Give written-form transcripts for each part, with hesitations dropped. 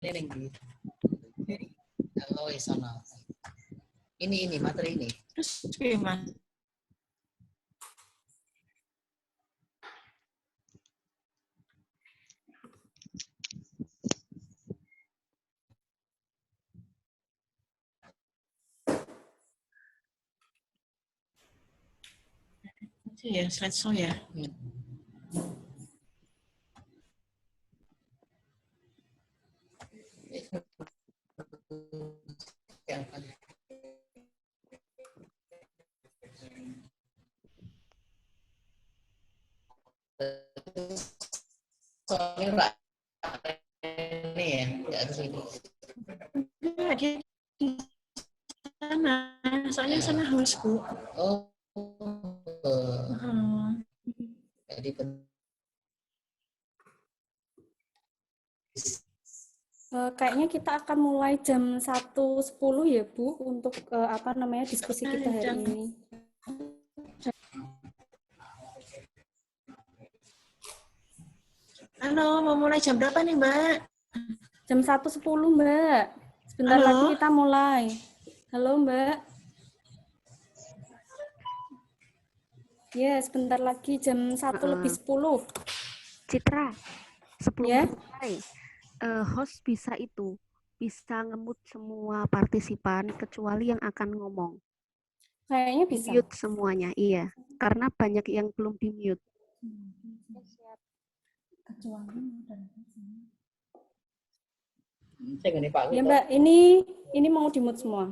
Ini halo sana. Ini materi ini. Terus gimana? Ya, slideshow ya. Soalnya ini ya, nggak ke sini. Enggak, dia di sana. Soalnya sana haus, Bu. Oh. Jadi kayaknya kita akan mulai jam 1.10 ya Bu untuk diskusi kita hari ini. Halo, mau mulai jam berapa nih, Mbak? Jam 1.10 Mbak. Sebentar Halo? lagi kita mulai. Halo Mbak. Ya, sebentar lagi jam 1:10. Citra, sebelum Ya. mulai, host bisa nge-mute semua partisipan kecuali yang akan ngomong. Kayaknya bisa. Mute semuanya, iya. Karena banyak yang belum di-mute. Ya Mbak, ini mau di-mute semua.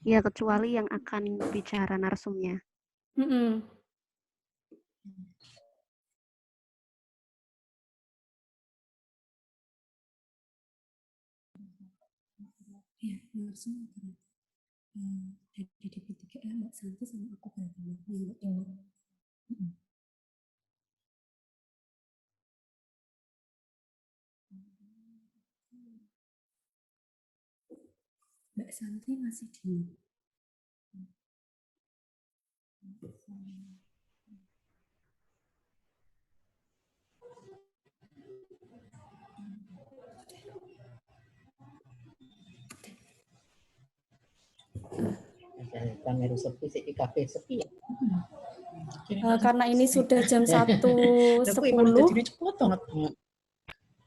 Ya, kecuali yang akan bicara narsumnya. Ya, narsum dari DP3A Mbak Santi sama aku berdua yang Mbak Santi masih di kamera sepi sih di kafe sepi ya. karena ini sudah jam 1.10.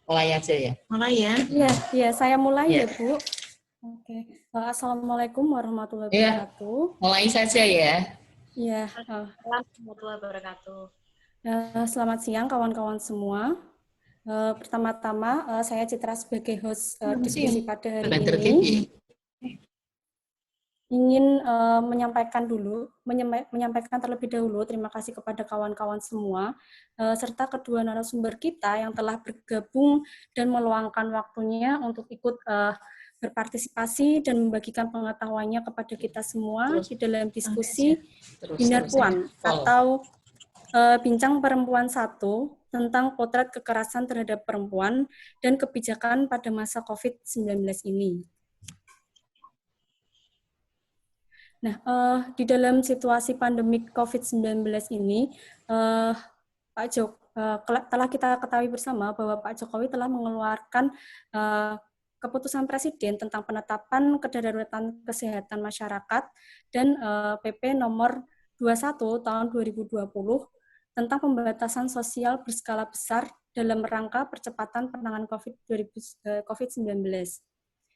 Mulai aja ya. Mulai ya? Iya, saya mulai Ya. ya Bu. Oke. Assalamualaikum warahmatullahi wabarakatuh. Mulai saja ya. Iya. Warahmatullahi wabarakatuh. Selamat siang kawan-kawan semua. Pertama-tama saya Citra sebagai host diskusi pada hari ini ingin menyampaikan terlebih dahulu terima kasih kepada kawan-kawan semua serta kedua narasumber kita yang telah bergabung dan meluangkan waktunya untuk ikut berpartisipasi dan membagikan pengetahuannya kepada kita semua di dalam diskusi Binar Puan atau Bincang Perempuan 1 tentang potret kekerasan terhadap perempuan dan kebijakan pada masa COVID-19 ini. Nah, di dalam situasi pandemik COVID-19 ini, telah kita ketahui bersama bahwa Pak Jokowi telah mengeluarkan keputusan Presiden tentang penetapan kedaruratan kesehatan masyarakat dan PP nomor 21 tahun 2020 tentang pembatasan sosial berskala besar dalam rangka percepatan penanganan COVID-19.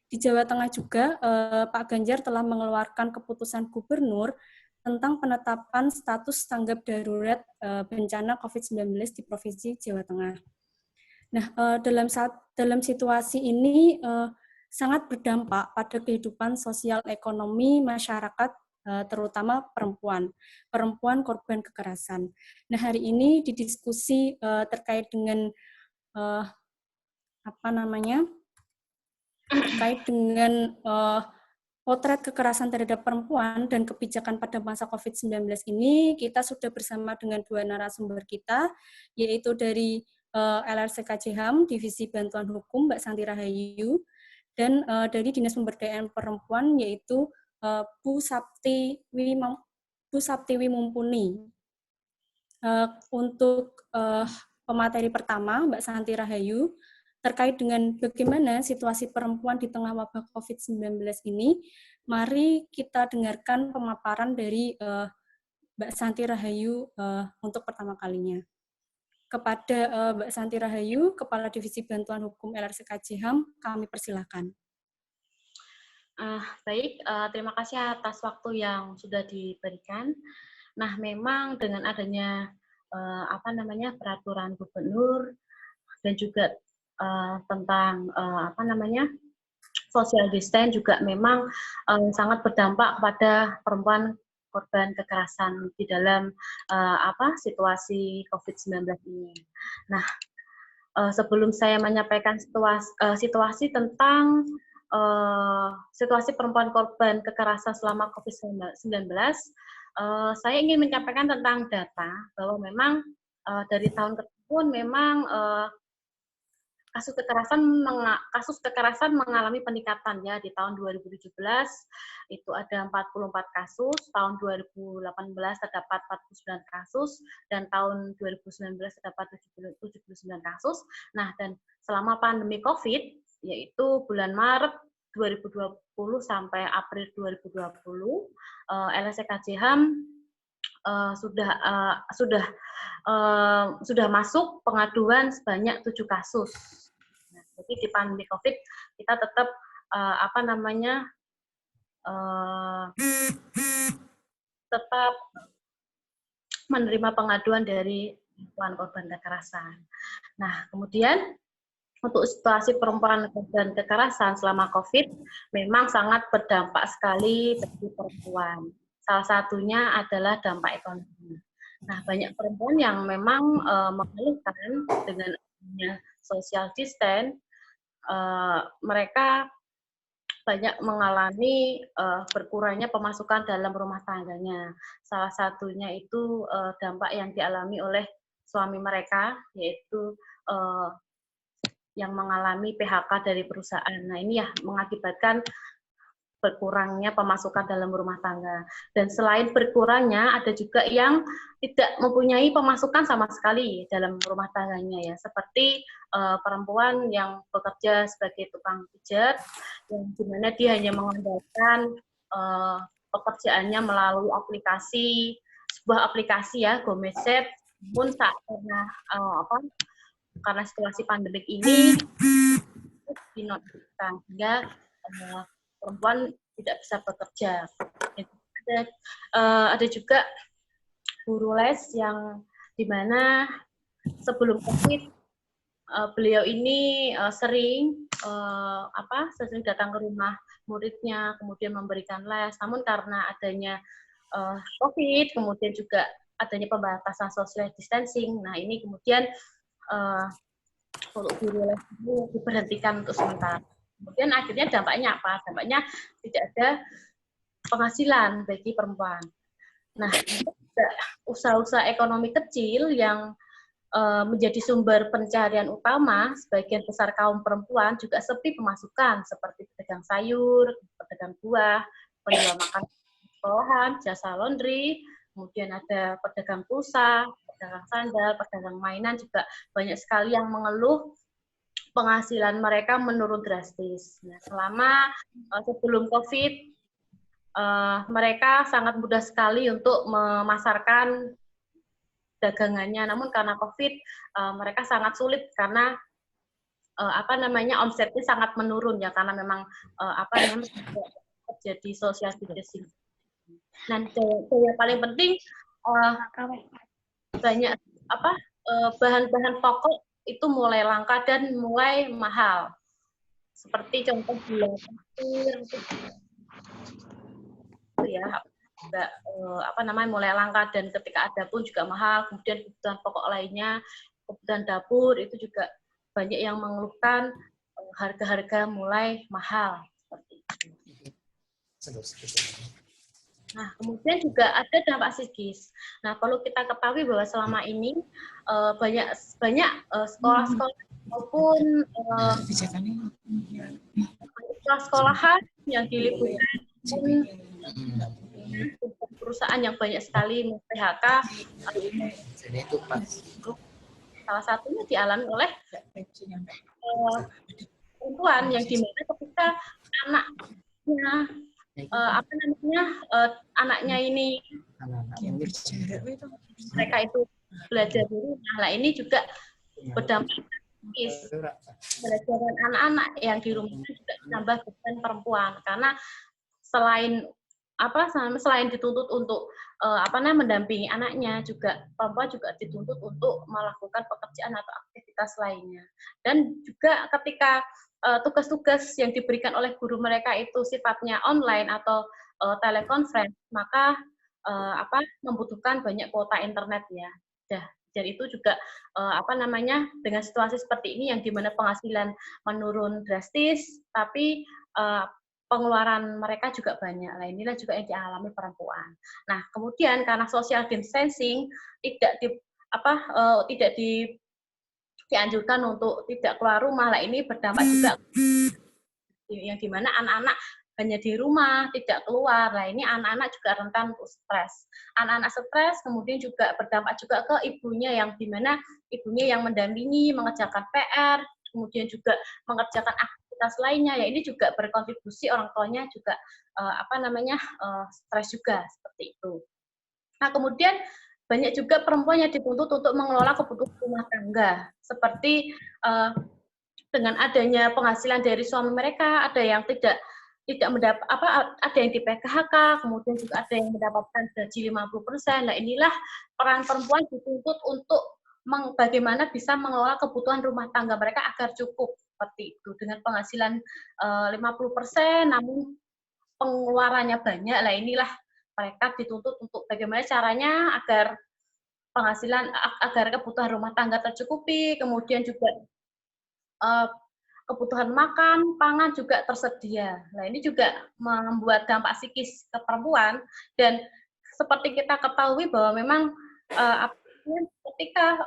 Di Jawa Tengah juga, Pak Ganjar telah mengeluarkan keputusan gubernur tentang penetapan status tanggap darurat bencana COVID-19 di Provinsi Jawa Tengah. Nah, dalam situasi ini sangat berdampak pada kehidupan sosial ekonomi masyarakat, terutama perempuan korban kekerasan. Nah, hari ini di diskusi terkait dengan terkait dengan potret kekerasan terhadap perempuan dan kebijakan pada masa COVID-19 ini, kita sudah bersama dengan dua narasumber kita, yaitu dari LRC KJHAM, Divisi Bantuan Hukum, Mbak Santi Rahayu, dan dari Dinas Pemberdayaan Perempuan, yaitu Bu Saptiwi Mumpuni. Untuk pemateri pertama, Mbak Santi Rahayu, terkait dengan bagaimana situasi perempuan di tengah wabah COVID-19 ini, mari kita dengarkan pemaparan dari Mbak Santi Rahayu untuk pertama kalinya. Kepada Mbak Santi Rahayu, Kepala Divisi Bantuan Hukum LRC HAM, kami persilahkan. Baik, terima kasih atas waktu yang sudah diberikan. Nah, memang dengan adanya peraturan gubernur dan juga tentang social distance juga memang sangat berdampak pada perempuan korban kekerasan di dalam situasi COVID-19 ini. Nah, sebelum saya menyampaikan situasi tentang situasi perempuan korban kekerasan selama COVID-19, saya ingin menyampaikan tentang data bahwa memang dari tahun ke tahun memang kasus kekerasan mengalami peningkatan ya. Di tahun 2017 itu ada 44 kasus, tahun 2018 terdapat 49 kasus, dan tahun 2019 terdapat 79 kasus. Nah, dan selama pandemi COVID, yaitu bulan Maret 2020 sampai April 2020, LSK HAM sudah masuk pengaduan sebanyak 7 kasus. Nah, jadi di pandemi COVID kita tetap tetap menerima pengaduan dari perempuan korban kekerasan. Nah, kemudian untuk situasi perempuan korban kekerasan selama COVID memang sangat berdampak sekali bagi perempuan. Salah satunya adalah dampak ekonomi. Nah, banyak perempuan yang memang mengeluhkan dengan adanya social distance, mereka banyak mengalami berkurangnya pemasukan dalam rumah tangganya. Salah satunya itu dampak yang dialami oleh suami mereka, yaitu yang mengalami PHK dari perusahaan. Nah, ini ya mengakibatkan berkurangnya pemasukan dalam rumah tangga. Dan selain berkurangnya, ada juga yang tidak mempunyai pemasukan sama sekali dalam rumah tangganya ya. Seperti perempuan yang bekerja sebagai tukang pijat, yang dimana dia hanya mengandalkan pekerjaannya melalui sebuah aplikasi ya, GoMeset. Namun karena situasi pandemik ini dinonaktifkan sehingga perempuan tidak bisa bekerja. Ada juga guru les yang dimana sebelum COVID beliau ini sering datang ke rumah muridnya, kemudian memberikan les. Namun karena adanya COVID, kemudian juga adanya pembatasan social distancing, nah ini kemudian untuk guru les itu diberhentikan untuk sementara. Kemudian akhirnya dampaknya apa? Dampaknya tidak ada penghasilan bagi perempuan. Nah, usaha-usaha ekonomi kecil yang menjadi sumber pencarian utama sebagian besar kaum perempuan juga sepi pemasukan, seperti pedagang sayur, pedagang buah, penjual makanan sekolahan, jasa laundry, kemudian ada pedagang pulsa, pedagang sandal, pedagang mainan, juga banyak sekali yang mengeluh penghasilan mereka menurun drastis. Nah, selama sebelum COVID, mereka sangat mudah sekali untuk memasarkan dagangannya. Namun karena COVID, mereka sangat sulit karena omsetnya sangat menurun ya, karena memang terjadi social distancing. Dan yang paling penting banyak bahan-bahan pokok itu mulai langka dan mulai mahal. Seperti contoh gula pasir itu ya, juga mulai langka dan ketika ada pun juga mahal. Kemudian kebutuhan pokok lainnya, kebutuhan dapur itu juga banyak yang mengeluhkan harga-harga mulai mahal seperti itu. Nah, kemudian juga ada dampak psikis. Nah, perlu kita ketahui bahwa selama ini banyak sekolah-sekolah maupun sekolah-sekolahan yang diliburkan, perusahaan yang banyak sekali PHK. Salah satunya dialami oleh perempuan yang dimana ketika anaknya apa namanya anaknya ini Anak-anak Yang ini berjarak itu. mereka itu belajar di rumah. Nah, ini juga berdampak psikis. Pelajaran anak-anak yang di rumah juga ditambah beban perempuan karena selain selain dituntut untuk mendampingi anaknya, juga perempuan juga dituntut untuk melakukan pekerjaan atau aktivitas lainnya. Dan juga ketika tugas-tugas yang diberikan oleh guru mereka itu sifatnya online atau telekonferensi, maka membutuhkan banyak kuota internet ya. Dan itu juga dengan situasi seperti ini yang dimana penghasilan menurun drastis, tapi pengeluaran mereka juga banyak. Nah, inilah juga yang dialami perempuan. Nah, kemudian karena social distancing tidak dianjurkan untuk tidak keluar rumah. Lah ini berdampak juga yang dimana anak-anak hanya di rumah, tidak keluar. Nah, ini anak-anak juga rentan untuk stres. Anak-anak stres, kemudian juga berdampak juga ke ibunya yang dimana ibunya yang mendampingi, mengerjakan PR, kemudian juga mengerjakan aktivitas lainnya. Ya ini juga berkontribusi orang tuanya juga stres juga seperti itu. Nah, kemudian banyak juga perempuan yang dituntut untuk mengelola kebutuhan rumah tangga, seperti dengan adanya penghasilan dari suami mereka, ada yang tidak mendapat ada yang di PKHK, kemudian juga ada yang mendapatkan gaji 50%. Nah, inilah peran perempuan dituntut untuk bagaimana bisa mengelola kebutuhan rumah tangga mereka agar cukup seperti itu dengan penghasilan 50%, namun pengeluarannya banyak. Nah, inilah mereka dituntut untuk bagaimana caranya agar kebutuhan rumah tangga tercukupi, kemudian juga kebutuhan makan, pangan juga tersedia. Nah, ini juga membuat dampak psikis ke perempuan, dan seperti kita ketahui bahwa memang ketika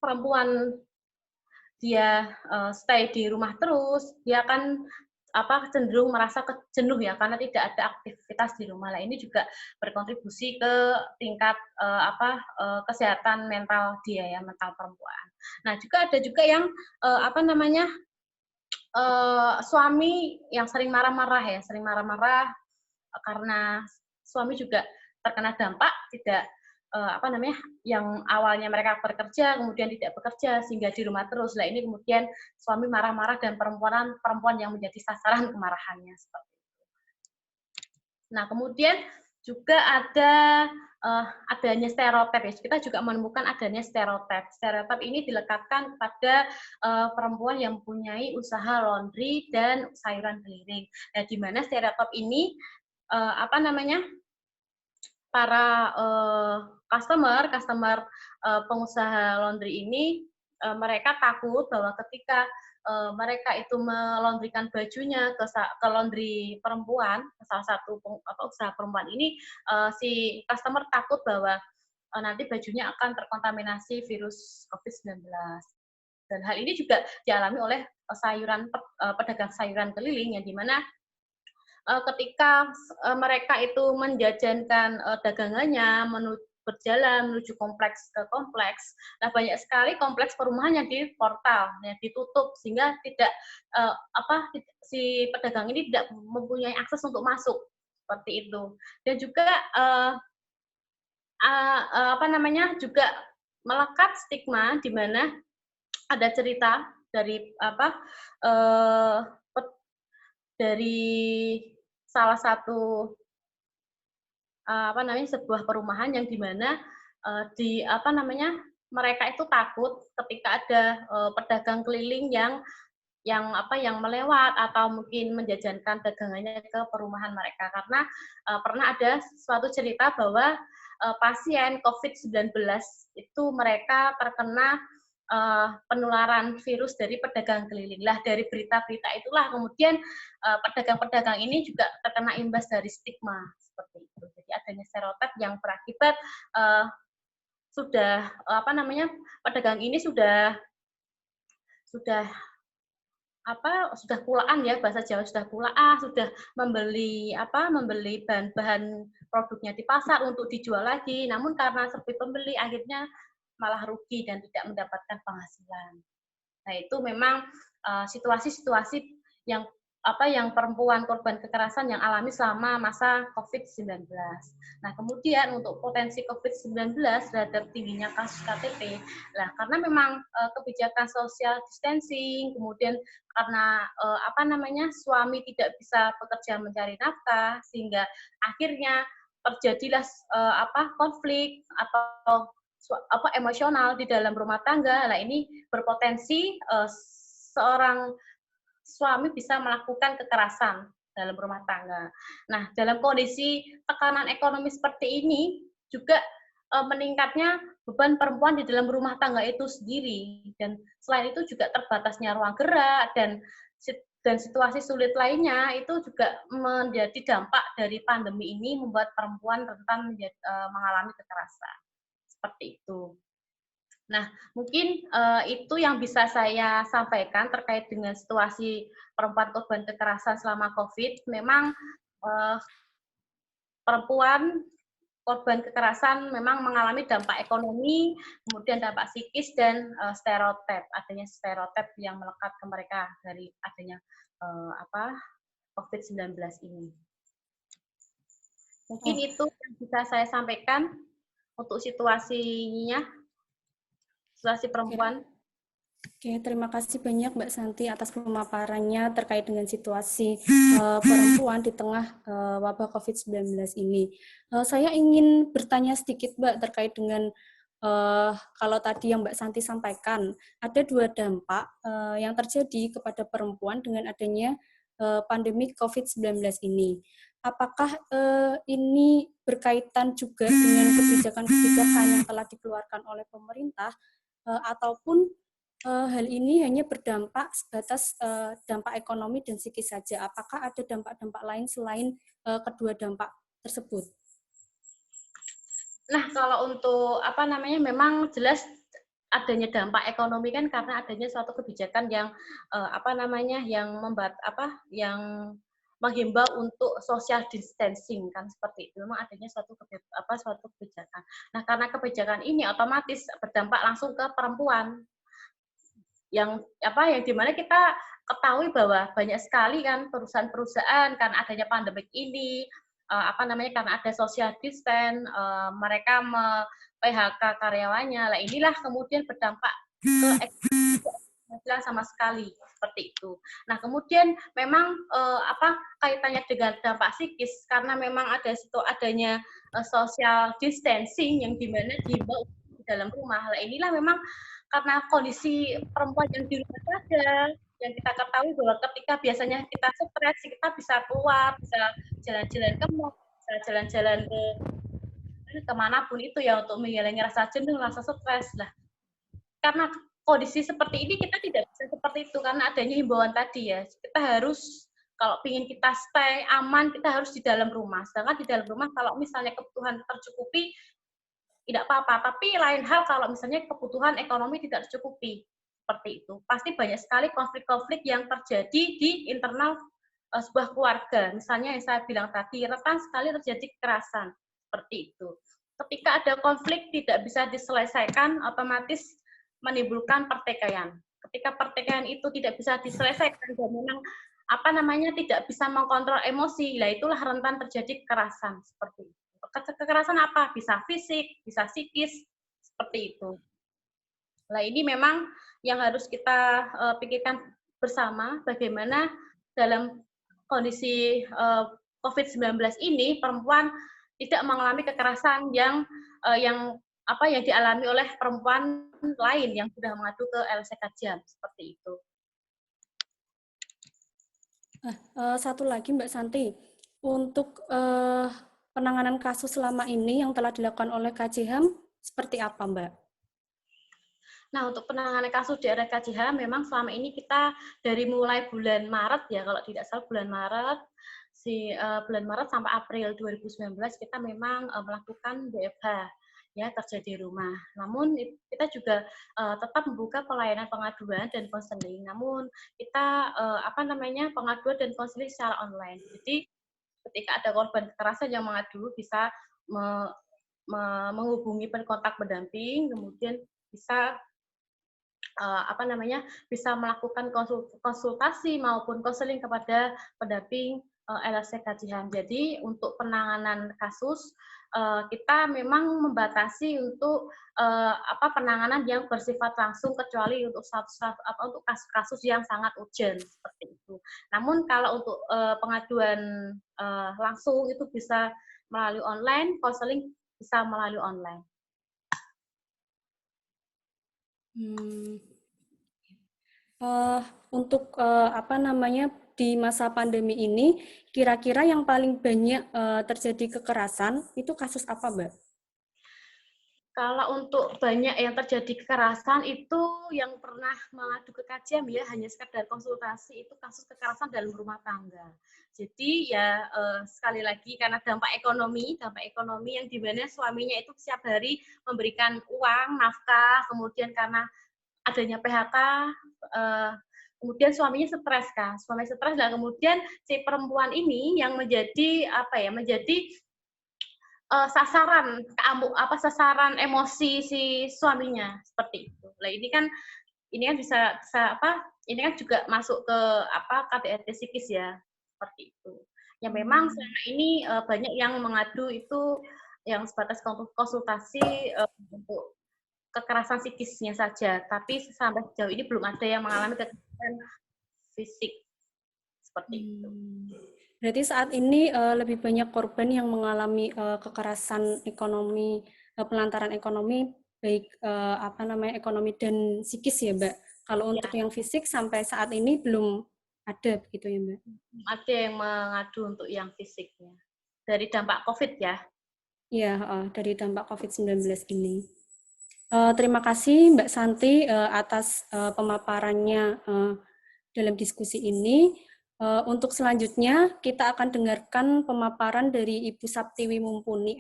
perempuan dia stay di rumah terus, dia akan cenderung merasa jenuh ya karena tidak ada aktivitas di rumah. Nah, ini juga berkontribusi ke tingkat kesehatan mental dia ya, mental perempuan. Nah, juga ada juga yang suami yang sering marah-marah karena suami juga terkena dampak tidak yang awalnya mereka bekerja kemudian tidak bekerja sehingga di rumah terus. Nah, ini kemudian suami marah-marah dan perempuan yang menjadi sasaran kemarahannya seperti itu. Nah, kemudian juga adanya stereotip ya. Kita juga menemukan adanya stereotip. Stereotip ini dilekatkan pada perempuan yang mempunyai usaha laundry dan sayuran keliling. Nah, di mana stereotip ini para customer pengusaha laundry ini mereka takut bahwa ketika mereka itu melondrikan bajunya ke laundry perempuan, salah satu usaha perempuan ini, si customer takut bahwa nanti bajunya akan terkontaminasi virus COVID-19. Dan hal ini juga dialami oleh pedagang sayuran keliling, yang dimana ketika mereka itu menjajankan dagangannya berjalan menuju kompleks ke kompleks, nah banyak sekali kompleks perumahan yang di portal, yang ditutup sehingga tidak si pedagang ini tidak mempunyai akses untuk masuk seperti itu. Dan juga juga melekat stigma di mana ada cerita dari salah satu sebuah perumahan yang dimana mereka itu takut ketika ada pedagang keliling yang melewat atau mungkin menjajankan dagangannya ke perumahan mereka, karena pernah ada suatu cerita bahwa pasien COVID-19 itu mereka terkena penularan virus dari pedagang keliling. Lah, dari berita-berita itulah kemudian pedagang-pedagang ini juga terkena imbas dari stigma seperti itu. Jadi adanya stereotip yang berakibat pedagang ini sudah kulaan ya, bahasa Jawa sudah kulaan, sudah membeli bahan-bahan produknya di pasar untuk dijual lagi, namun karena sepi pembeli akhirnya malah rugi dan tidak mendapatkan penghasilan. Nah, itu memang situasi-situasi yang yang perempuan korban kekerasan yang alami selama masa COVID-19. Nah, kemudian untuk potensi COVID-19 terhadap tingginya kasus KTP, nah karena memang kebijakan social distancing, kemudian karena suami tidak bisa bekerja mencari nafkah, sehingga akhirnya terjadilah konflik atau emosional di dalam rumah tangga. Nah, ini berpotensi seorang suami bisa melakukan kekerasan dalam rumah tangga. Nah, dalam kondisi tekanan ekonomi seperti ini juga meningkatnya beban perempuan di dalam rumah tangga itu sendiri, dan selain itu juga terbatasnya ruang gerak dan situasi sulit lainnya itu juga menjadi dampak dari pandemi ini, membuat perempuan rentan mengalami kekerasan seperti itu. Nah, mungkin itu yang bisa saya sampaikan terkait dengan situasi perempuan korban kekerasan selama COVID. Memang perempuan korban kekerasan memang mengalami dampak ekonomi, kemudian dampak psikis, dan adanya stereotip yang melekat ke mereka dari adanya COVID-19 ini. Mungkin itu yang bisa saya sampaikan untuk situasinya. Situasi perempuan. Oke, terima kasih banyak Mbak Santi atas pemaparannya terkait dengan situasi perempuan di tengah wabah COVID-19 ini. Saya ingin bertanya sedikit Mbak terkait dengan kalau tadi yang Mbak Santi sampaikan, ada 2 dampak yang terjadi kepada perempuan dengan adanya pandemi COVID-19 ini. Apakah ini berkaitan juga dengan kebijakan-kebijakan yang telah dikeluarkan oleh pemerintah, ataupun hal ini hanya berdampak sebatas dampak ekonomi dan psikis saja? Apakah ada dampak-dampak lain selain kedua dampak tersebut? Nah, kalau untuk memang jelas adanya dampak ekonomi kan karena adanya suatu kebijakan yang yang menghimbau untuk social distancing kan, seperti itu. Memang adanya suatu kebijakan. Nah, karena kebijakan ini otomatis berdampak langsung ke perempuan. Yang dimana kita ketahui bahwa banyak sekali kan perusahaan-perusahaan kan adanya pandemik ini, karena ada social distance, mereka PHK karyawannya. Lah inilah kemudian berdampak ke penghasilan sama sekali, seperti itu. Nah, kemudian memang kaitannya dengan dampak psikis karena memang adanya social distancing yang dimana dihimbau di dalam rumah. Lah inilah memang karena kondisi perempuan yang di rumah saja, yang kita ketahui bahwa ketika biasanya kita stres, kita bisa keluar, bisa jalan-jalan ke mall, bisa jalan-jalan ke kemanapun itu ya untuk menghilangkan rasa jenuh, rasa stres lah. Karena kondisi seperti ini kita tidak bisa seperti itu karena adanya himbauan tadi ya. Kita harus kalau ingin kita stay aman, kita harus di dalam rumah. Sedangkan di dalam rumah kalau misalnya kebutuhan tercukupi, tidak apa-apa. Tapi lain hal kalau misalnya kebutuhan ekonomi tidak tercukupi, seperti itu. Pasti banyak sekali konflik-konflik yang terjadi di internal sebuah keluarga. Misalnya yang saya bilang tadi, rentan sekali terjadi kekerasan, seperti itu. Ketika ada konflik tidak bisa diselesaikan, otomatis menimbulkan pertikaian. Ketika pertikaian itu tidak bisa diselesaikan dan memang tidak bisa mengkontrol emosi, lah itulah rentan terjadi kekerasan, seperti itu. Kekerasan apa? Bisa fisik, bisa psikis, seperti itu. Nah, ini memang yang harus kita pikirkan bersama, bagaimana dalam kondisi COVID-19 ini perempuan tidak mengalami kekerasan yang dialami oleh perempuan lain yang sudah mengadu ke LSK Jam, seperti itu. Satu lagi Mbak Santi, untuk penanganan kasus selama ini yang telah dilakukan oleh KJHAM seperti apa, Mbak? Nah, untuk penanganan kasus di RKJH memang selama ini kita dari mulai bulan Maret ya, kalau tidak salah bulan Maret sampai April 2019 kita memang melakukan WFH ya, kerja di rumah. Namun kita juga tetap membuka pelayanan pengaduan dan konseling. Namun kita pengaduan dan konseling secara online. Jadi ketika ada korban kekerasan yang mengadu bisa menghubungi penkontak pendamping, kemudian bisa apa namanya, bisa melakukan konsultasi maupun konseling kepada pendamping LSC kajian. Jadi untuk penanganan kasus kita memang membatasi untuk penanganan yang bersifat langsung kecuali untuk untuk kasus-kasus yang sangat urgent seperti itu. Namun kalau untuk pengaduan langsung itu bisa melalui online, konseling bisa melalui online. Untuk di masa pandemi ini, kira-kira yang paling banyak terjadi kekerasan itu kasus apa, Mbak? Kalau untuk banyak yang terjadi kekerasan itu yang pernah mengadu ke kajian ya hanya sekedar konsultasi itu kasus kekerasan dalam rumah tangga. Jadi ya sekali lagi karena dampak ekonomi yang dimana suaminya itu setiap hari memberikan uang nafkah, kemudian karena adanya PHK, kemudian suaminya stres kan, suaminya stres dan kemudian si perempuan ini yang menjadi sasaran emosi si suaminya seperti itu. Nah ini kan bisa ini kan juga masuk ke KDRT psikis ya seperti itu. Yang memang selama ini banyak yang mengadu itu yang sebatas konsultasi untuk kekerasan psikisnya saja, tapi sampai sejauh ini belum ada yang mengalami kekerasan fisik seperti itu. Berarti saat ini lebih banyak korban yang mengalami kekerasan ekonomi, pelantaran ekonomi, baik ekonomi dan psikis ya, Mbak. Kalau untuk yang fisik sampai saat ini belum ada begitu ya, Mbak? Ada yang mengadu untuk yang fisiknya. Dari dampak COVID ya? Iya, dari dampak COVID-19 ini. Terima kasih Mbak Santi atas pemaparannya dalam diskusi ini. Untuk selanjutnya, kita akan dengarkan pemaparan dari Ibu Saptiwi Mumpuni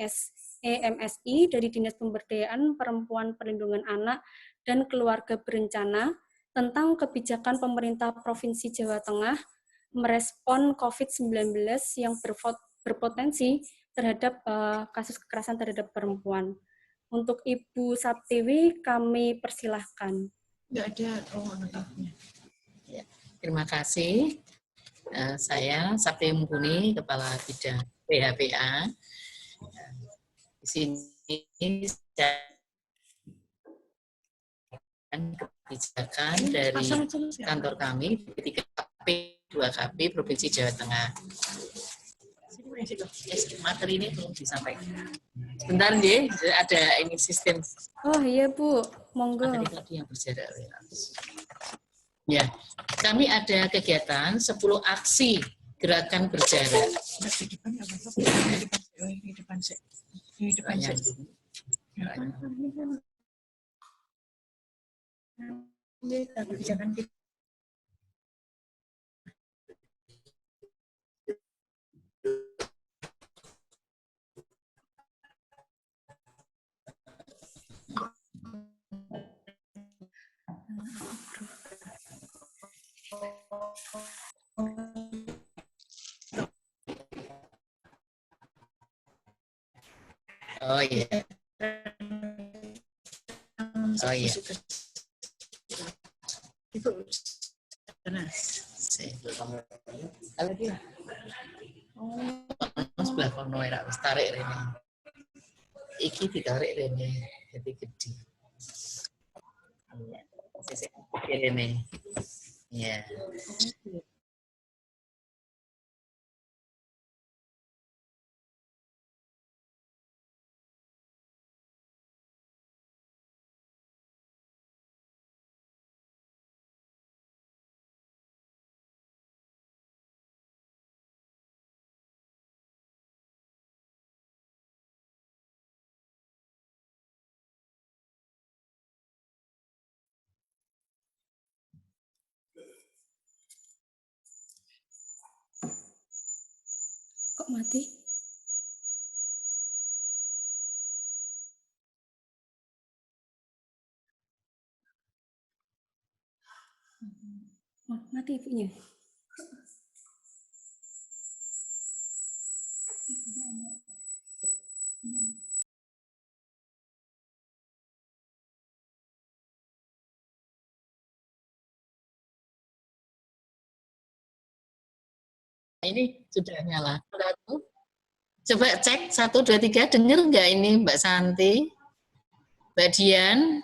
MSI dari Dinas Pemberdayaan Perempuan Perlindungan Anak dan Keluarga Berencana tentang kebijakan pemerintah Provinsi Jawa Tengah merespon COVID-19 yang berpotensi terhadap kasus kekerasan terhadap perempuan. Untuk Ibu Saptiwi, kami persilahkan. Nggak ada anaknya. Ya, terima kasih. Saya Saptiwi Mumpuni, Kepala Bidang PHPA. Di sini saya kebijakan dari kantor kami di 2KP Provinsi Jawa Tengah. Materi ini belum disampaikan. Sebentar nih, ada ini sistem. Oh iya Bu, monggo. Materi tadi yang berjarak. Ya, kami ada kegiatan 10 aksi gerakan berjarak. Di depan kebijakan kita. Oh iya. Oh iya. Ibu, tenang. Kalau dia, sebelah kono era wis tarik rene. Iki ditarik rene, jadi gede. Iya, sisi rene. Iya. Kok mati? Oh, mati ibunya. ini sudah nyala. Coba cek 1, 2, 3, dengar nggak ini Mbak Santi? Mbak Dian?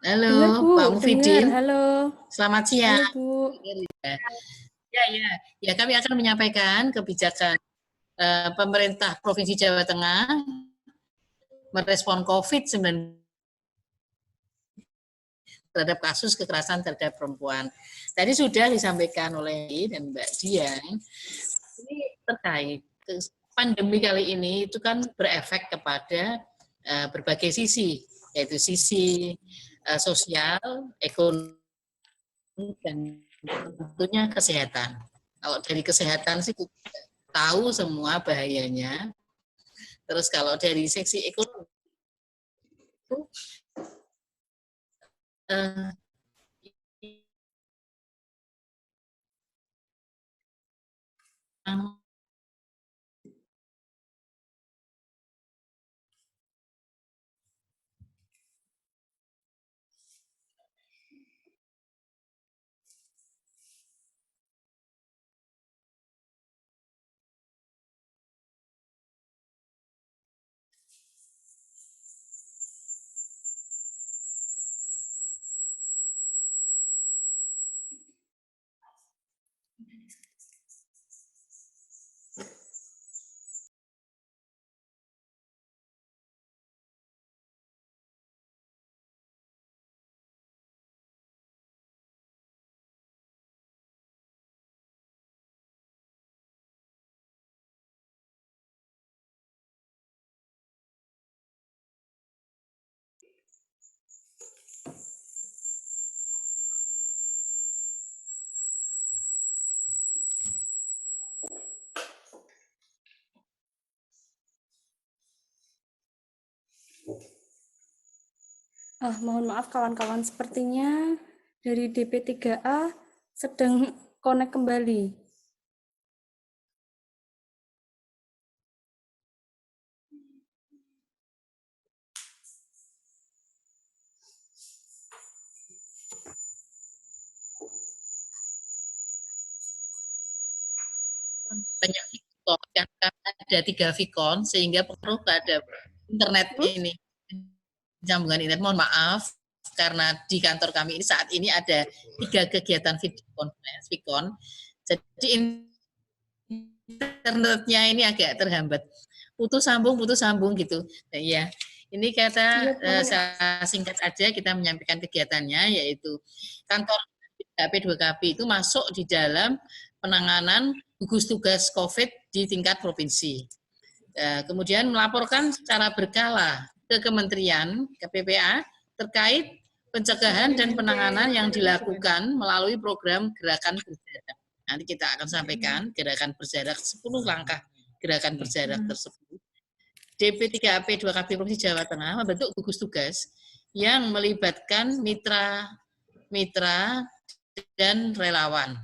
Halo, Dengar, Bu. Pak Mufidin. Dengar. Halo. Selamat siang. Halo, Bu. Ya, kami akan menyampaikan kebijakan pemerintah Provinsi Jawa Tengah merespon COVID-19 terhadap kasus kekerasan terhadap perempuan. Tadi sudah disampaikan oleh dan Mbak Dian, ini terkait pandemi kali ini itu kan berefek kepada berbagai sisi, yaitu sisi sosial, ekonomi, dan tentunya kesehatan. Kalau dari kesehatan sih kita tahu semua bahayanya. Terus kalau dari sisi ekonomi itu Mohon maaf kawan-kawan, sepertinya dari DP3A sedang connect kembali. banyak Vicon, kan ada 3 Vicon sehingga perlu ada internet ini, sambungan internet. Mohon maaf karena di kantor kami ini saat ini ada 3 kegiatan video conference Vicon, jadi internetnya ini agak terhambat, putus sambung gitu. Nah, ya, ini kata saya singkat aja kita menyampaikan kegiatannya, yaitu kantor P2KP itu masuk di dalam penanganan gugus tugas COVID di tingkat provinsi. Kemudian melaporkan secara berkala ke Kementerian, ke PPA, terkait pencegahan dan penanganan yang dilakukan melalui program gerakan berjarak. Nanti kita akan sampaikan gerakan berjarak 10 langkah gerakan berjarak tersebut. DP3AP 2KP Provinsi Jawa Tengah membentuk gugus tugas yang melibatkan mitra dan relawan.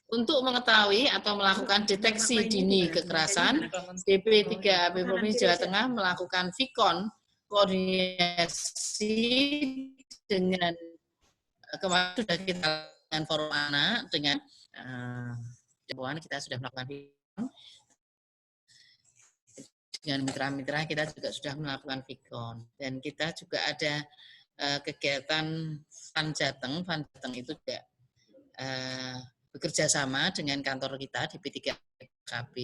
Untuk mengetahui atau melakukan deteksi dini kekerasan, DP3AP Provinsi Jawa Tengah melakukan Vicon koordinasi dengan kemarin sudah kita dengan forum anak, dengan kita sudah melakukan Vicon. Dengan mitra-mitra kita juga sudah melakukan Vicon, dan kita juga ada kegiatan Fan Jateng itu juga bekerja sama dengan kantor kita di P3KP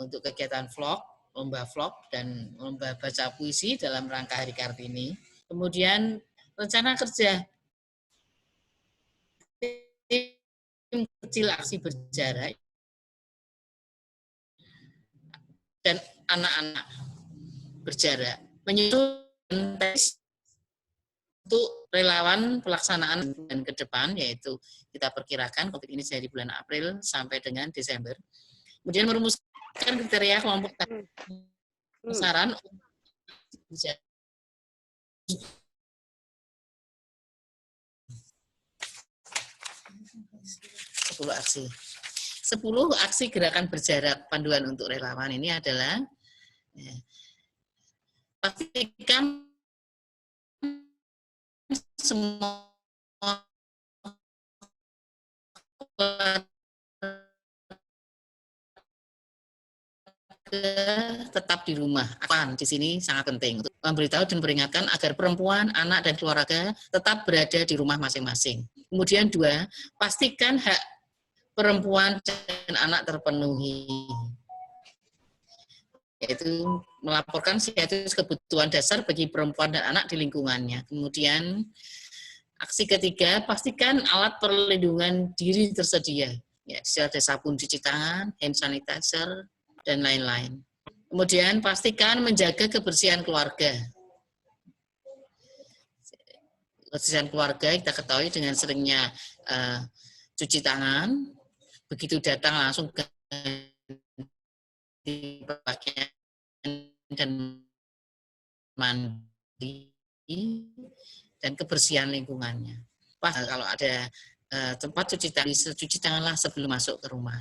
untuk kegiatan vlog, lomba vlog dan lomba baca puisi dalam rangka Hari Kartini. Kemudian rencana kerja tim kecil aksi berjarak dan anak-anak berjarak menyusun tes untuk relawan pelaksanaan dan ke depan, yaitu kita perkirakan COVID ini dari bulan April sampai dengan Desember. Kemudian merumuskan kriteria kelompok sasaran 10 aksi. 10 aksi gerakan berjarak panduan untuk relawan ini adalah pastikan semua tetap di rumah. Apa di sini sangat penting untuk memberitahu dan peringatkan agar perempuan, anak, dan keluarga tetap berada di rumah masing-masing. Kemudian 2, pastikan hak perempuan dan anak terpenuhi, yaitu melaporkan status kebutuhan dasar bagi perempuan dan anak di lingkungannya. Kemudian aksi ketiga, pastikan alat perlindungan diri tersedia, ya, ada sabun cuci tangan, hand sanitizer, dan lain-lain. Kemudian pastikan menjaga kebersihan keluarga. Kebersihan keluarga kita ketahui dengan seringnya cuci tangan, begitu datang langsung ganti pakaian dan mandi, dan kebersihan lingkungannya. Pas kalau ada tempat cuci tanganlah sebelum masuk ke rumah.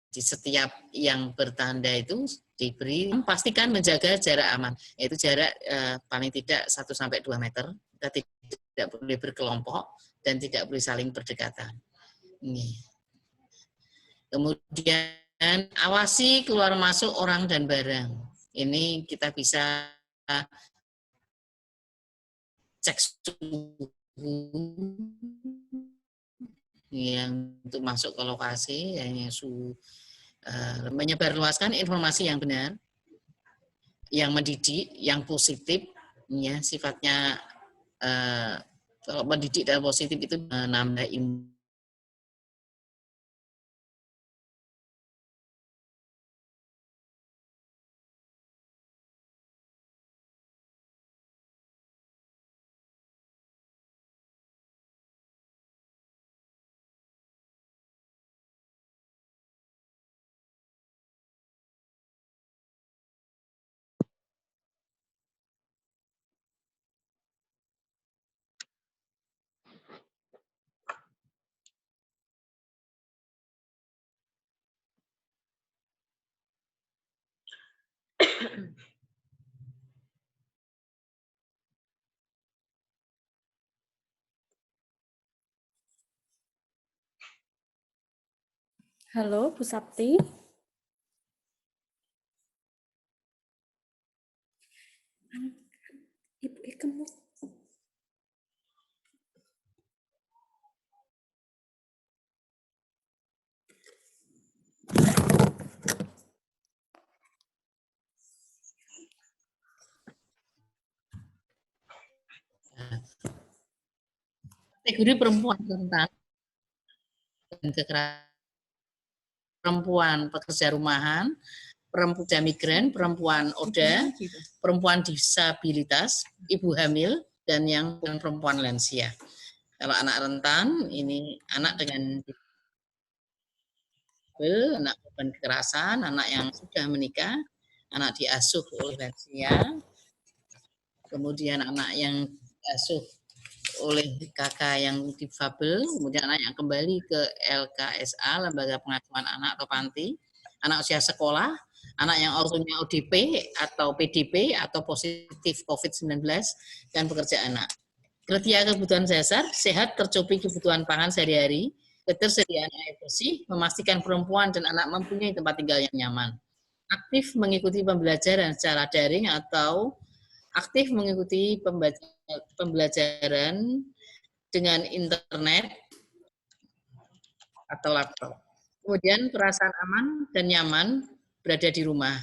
Di setiap yang bertanda itu diberi, pastikan menjaga jarak aman, yaitu jarak paling tidak 1-2 meter. Kita tidak boleh berkelompok dan tidak boleh saling berdekatan. Ini. Kemudian awasi keluar masuk orang dan barang. Ini kita bisa cek suhu yang untuk masuk ke lokasi, yang suhu, menyebarluaskan informasi yang benar, yang mendidik, yang positif, ya sifatnya kalau mendidik dan positif itu menambah ilmu. Halo, Bu Sapti. Ibu Ikem. Kategori perempuan rentan dan kekerasan, perempuan pekerja rumahan, perempuan migran, perempuan ODA, perempuan disabilitas, ibu hamil, dan yang perempuan lansia. Kalau anak rentan, ini anak dengan anak korban kekerasan, anak yang sudah menikah, anak diasuh oleh lansia, kemudian anak yang diasuh oleh kakak yang difabel, kemudian anak yang kembali ke LKSA, Lembaga Pengaduan Anak atau Panti, anak usia sekolah, anak yang ortunya ODP atau PDP atau positif COVID-19, dan pekerja anak. Kriteria kebutuhan dasar, sehat, tercukupi kebutuhan pangan sehari-hari, ketersediaan air bersih, memastikan perempuan dan anak mempunyai tempat tinggal yang nyaman, aktif mengikuti pembelajaran secara daring atau aktif mengikuti pembelajaran dengan internet atau laptop. Kemudian perasaan aman dan nyaman berada di rumah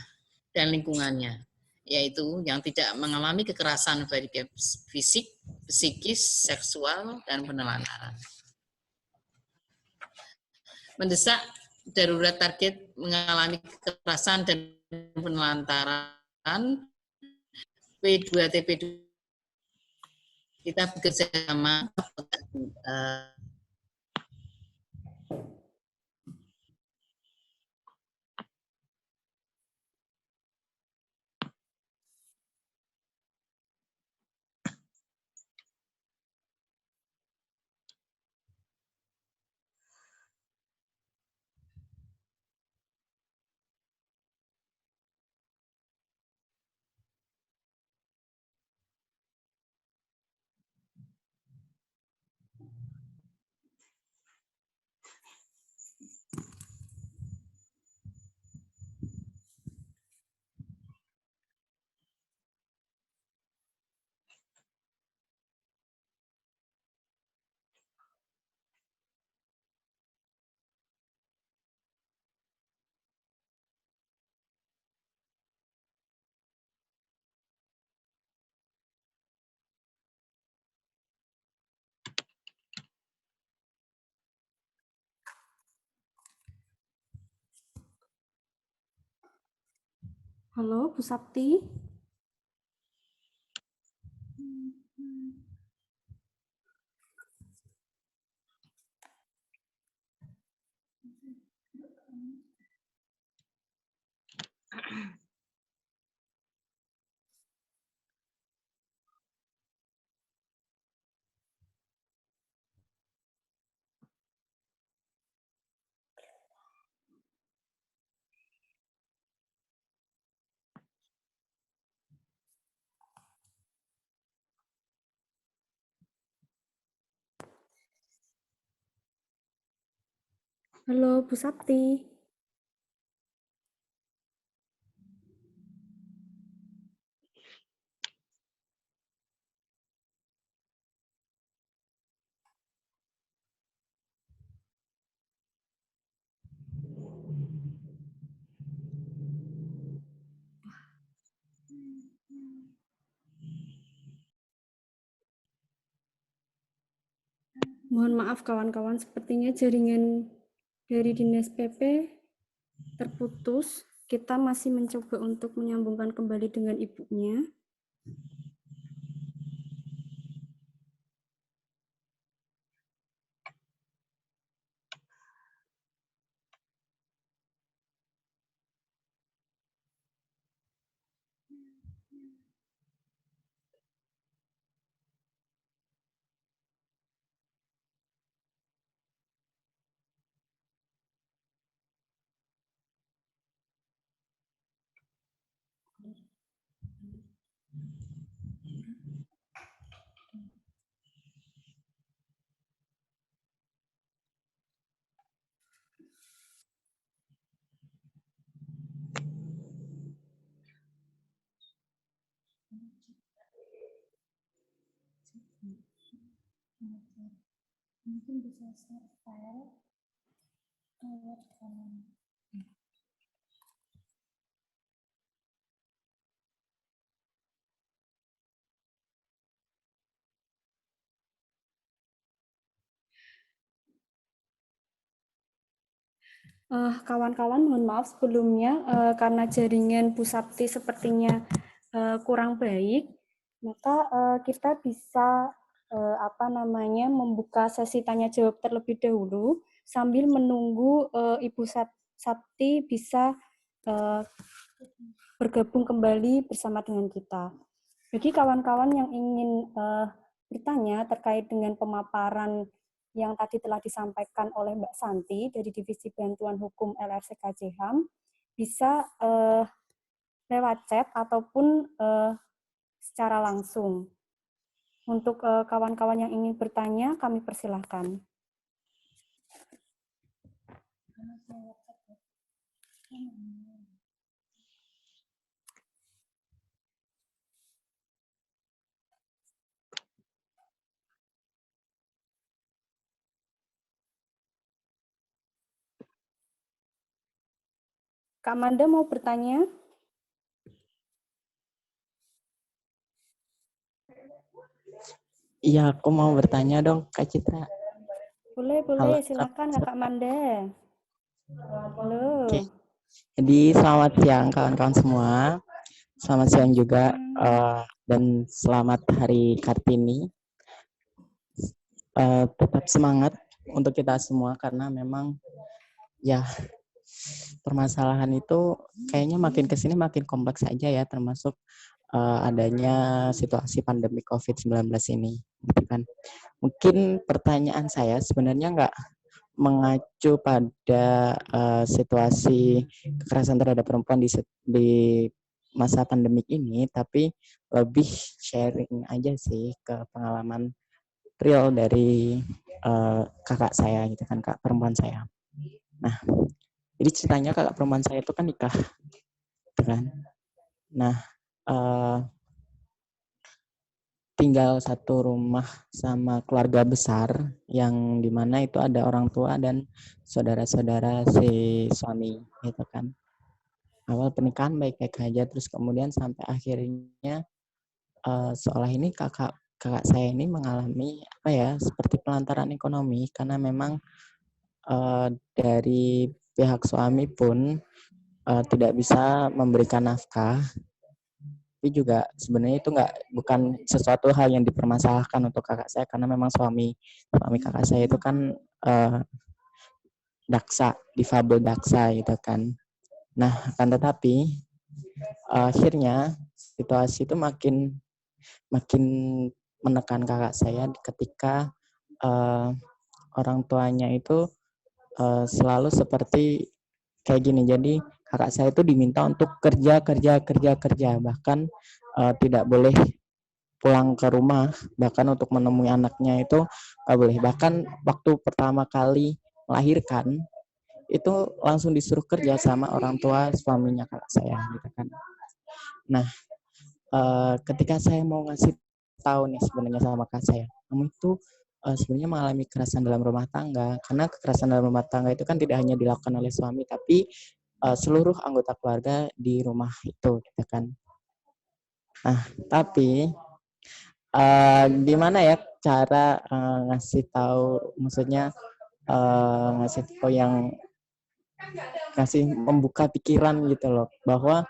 dan lingkungannya, yaitu yang tidak mengalami kekerasan baik fisik, psikis, seksual, dan penelantaran. Mendesak darurat target mengalami kekerasan dan penelantaran P2TP2 kita bekerja sama Halo, Bu Sapti. Halo, Bu Sapti. Mohon maaf kawan-kawan, sepertinya jaringan dari Dinas PP terputus. Kita masih mencoba untuk menyambungkan kembali dengan ibunya. Mungkin bisa share file lewat kanan. Kawan-kawan, mohon maaf sebelumnya karena jaringan Bu Sapti sepertinya kurang baik, maka kita bisa membuka sesi tanya jawab terlebih dahulu sambil menunggu Ibu Sapti bisa bergabung kembali bersama dengan kita. Bagi kawan-kawan yang ingin bertanya terkait dengan pemaparan yang tadi telah disampaikan oleh Mbak Santi dari Divisi Bantuan Hukum LRC KJHAM, bisa lewat chat ataupun secara langsung. Untuk kawan-kawan yang ingin bertanya, kami persilahkan. Kak Manda mau bertanya? Iya, aku mau bertanya dong, Kak Citra. Boleh, Halo. silakan Kakak Manda. Halo. Oke. Jadi selamat siang kawan-kawan semua. Selamat siang juga dan selamat Hari Kartini. Tetap semangat untuk kita semua karena memang ya permasalahan itu kayaknya makin kesini makin kompleks aja ya, termasuk adanya situasi pandemi COVID-19 ini. Gitu kan. Mungkin pertanyaan saya sebenarnya nggak mengacu pada situasi kekerasan terhadap perempuan di masa pandemik ini, tapi lebih sharing aja sih ke pengalaman real dari kakak saya gitu kan, kak perempuan saya. Nah, jadi ceritanya kakak perempuan saya itu kan nikah, gitu kan. Nah, tinggal satu rumah sama keluarga besar yang dimana itu ada orang tua dan saudara-saudara si suami gitu kan. Awal pernikahan baik-baik aja, terus kemudian sampai akhirnya seolah ini kakak saya ini mengalami apa ya, seperti pelantaran ekonomi karena memang dari pihak suami pun tidak bisa memberikan nafkah, tapi juga sebenarnya itu bukan sesuatu hal yang dipermasalahkan untuk kakak saya karena memang suami kakak saya itu kan daksa, difabel daksa gitu kan. Nah, akan tetapi akhirnya situasi itu makin menekan kakak saya ketika orang tuanya itu selalu seperti kayak gini. Jadi kakak saya itu diminta untuk kerja, bahkan tidak boleh pulang ke rumah, bahkan untuk menemui anaknya itu nggak boleh. Bahkan waktu pertama kali melahirkan itu langsung disuruh kerja sama orang tua suaminya kakak saya gitu kan. Nah, ketika saya mau ngasih tahu nih sebenarnya sama kakak saya, kamu itu sebenarnya mengalami kekerasan dalam rumah tangga, karena kekerasan dalam rumah tangga itu kan tidak hanya dilakukan oleh suami, tapi seluruh anggota keluarga di rumah itu, gitu kan. Nah, tapi gimana ya cara ngasih tahu, maksudnya ngasih tahu yang ngasih membuka pikiran gitu loh, bahwa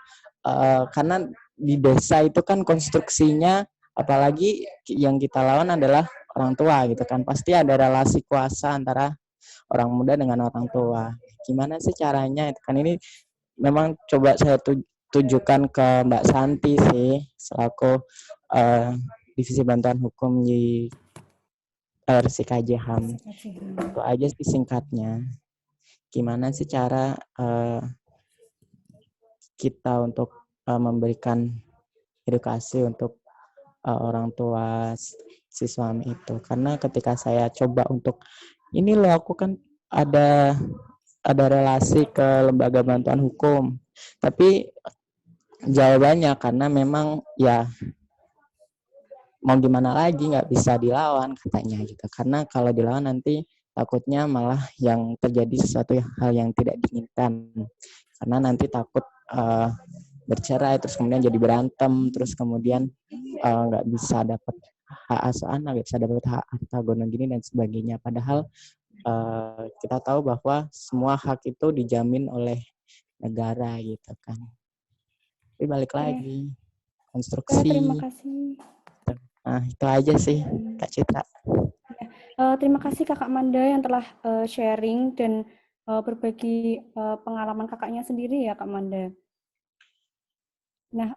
karena di desa itu kan konstruksinya, apalagi yang kita lawan adalah orang tua gitu kan, pasti ada relasi kuasa antara orang muda dengan orang tua. Gimana sih caranya? Itu kan ini memang coba saya tujukan ke Mbak Santi sih, selaku divisi bantuan hukum di RSIKJ HAM. Itu aja sih singkatnya. Gimana sih cara kita untuk memberikan edukasi untuk orang tua si suami itu, karena ketika saya coba untuk ini loh, aku kan ada relasi ke lembaga bantuan hukum, tapi jawabannya karena memang ya mau gimana lagi, nggak bisa dilawan katanya gitu, karena kalau dilawan nanti takutnya malah yang terjadi sesuatu hal yang tidak diinginkan, karena nanti takut bercerai, terus kemudian jadi berantem, terus kemudian nggak bisa dapat hak asuh anak, nggak bisa dapat hak harta gono gini dan sebagainya. Padahal kita tahu bahwa semua hak itu dijamin oleh negara gitu kan. Tapi balik lagi konstruksi. Terima kasih. Nah, itu aja sih Kak Citra. Terima kasih Kakak Manda yang telah sharing dan berbagi pengalaman kakaknya sendiri ya Kak Manda. Nah,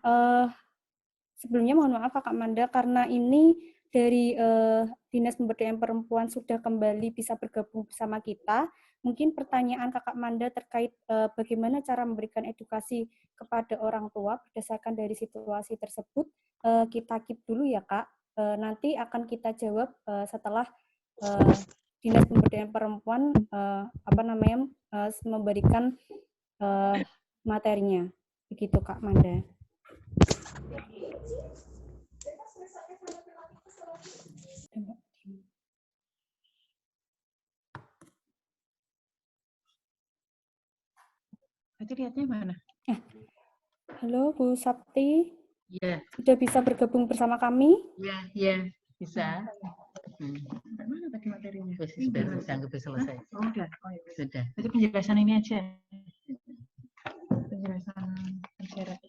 sebelumnya mohon maaf Kakak Manda, karena ini dari Dinas Pemberdayaan Perempuan sudah kembali bisa bergabung bersama kita. Mungkin pertanyaan Kakak Manda terkait bagaimana cara memberikan edukasi kepada orang tua berdasarkan dari situasi tersebut, kita keep dulu ya Kak. Nanti akan kita jawab setelah Dinas Pemberdayaan Perempuan memberikan materinya. Begitu Kak Manda. Berarti lihatnya mana? Halo Bu Sapti. Iya. Sudah bisa bergabung bersama kami? Iya, bisa. Mana tadi materinya? Sudah selesai. Oh, udah. Oh, ya. Sudah. Jadi penjelasan ini aja. Penjelasan syarat.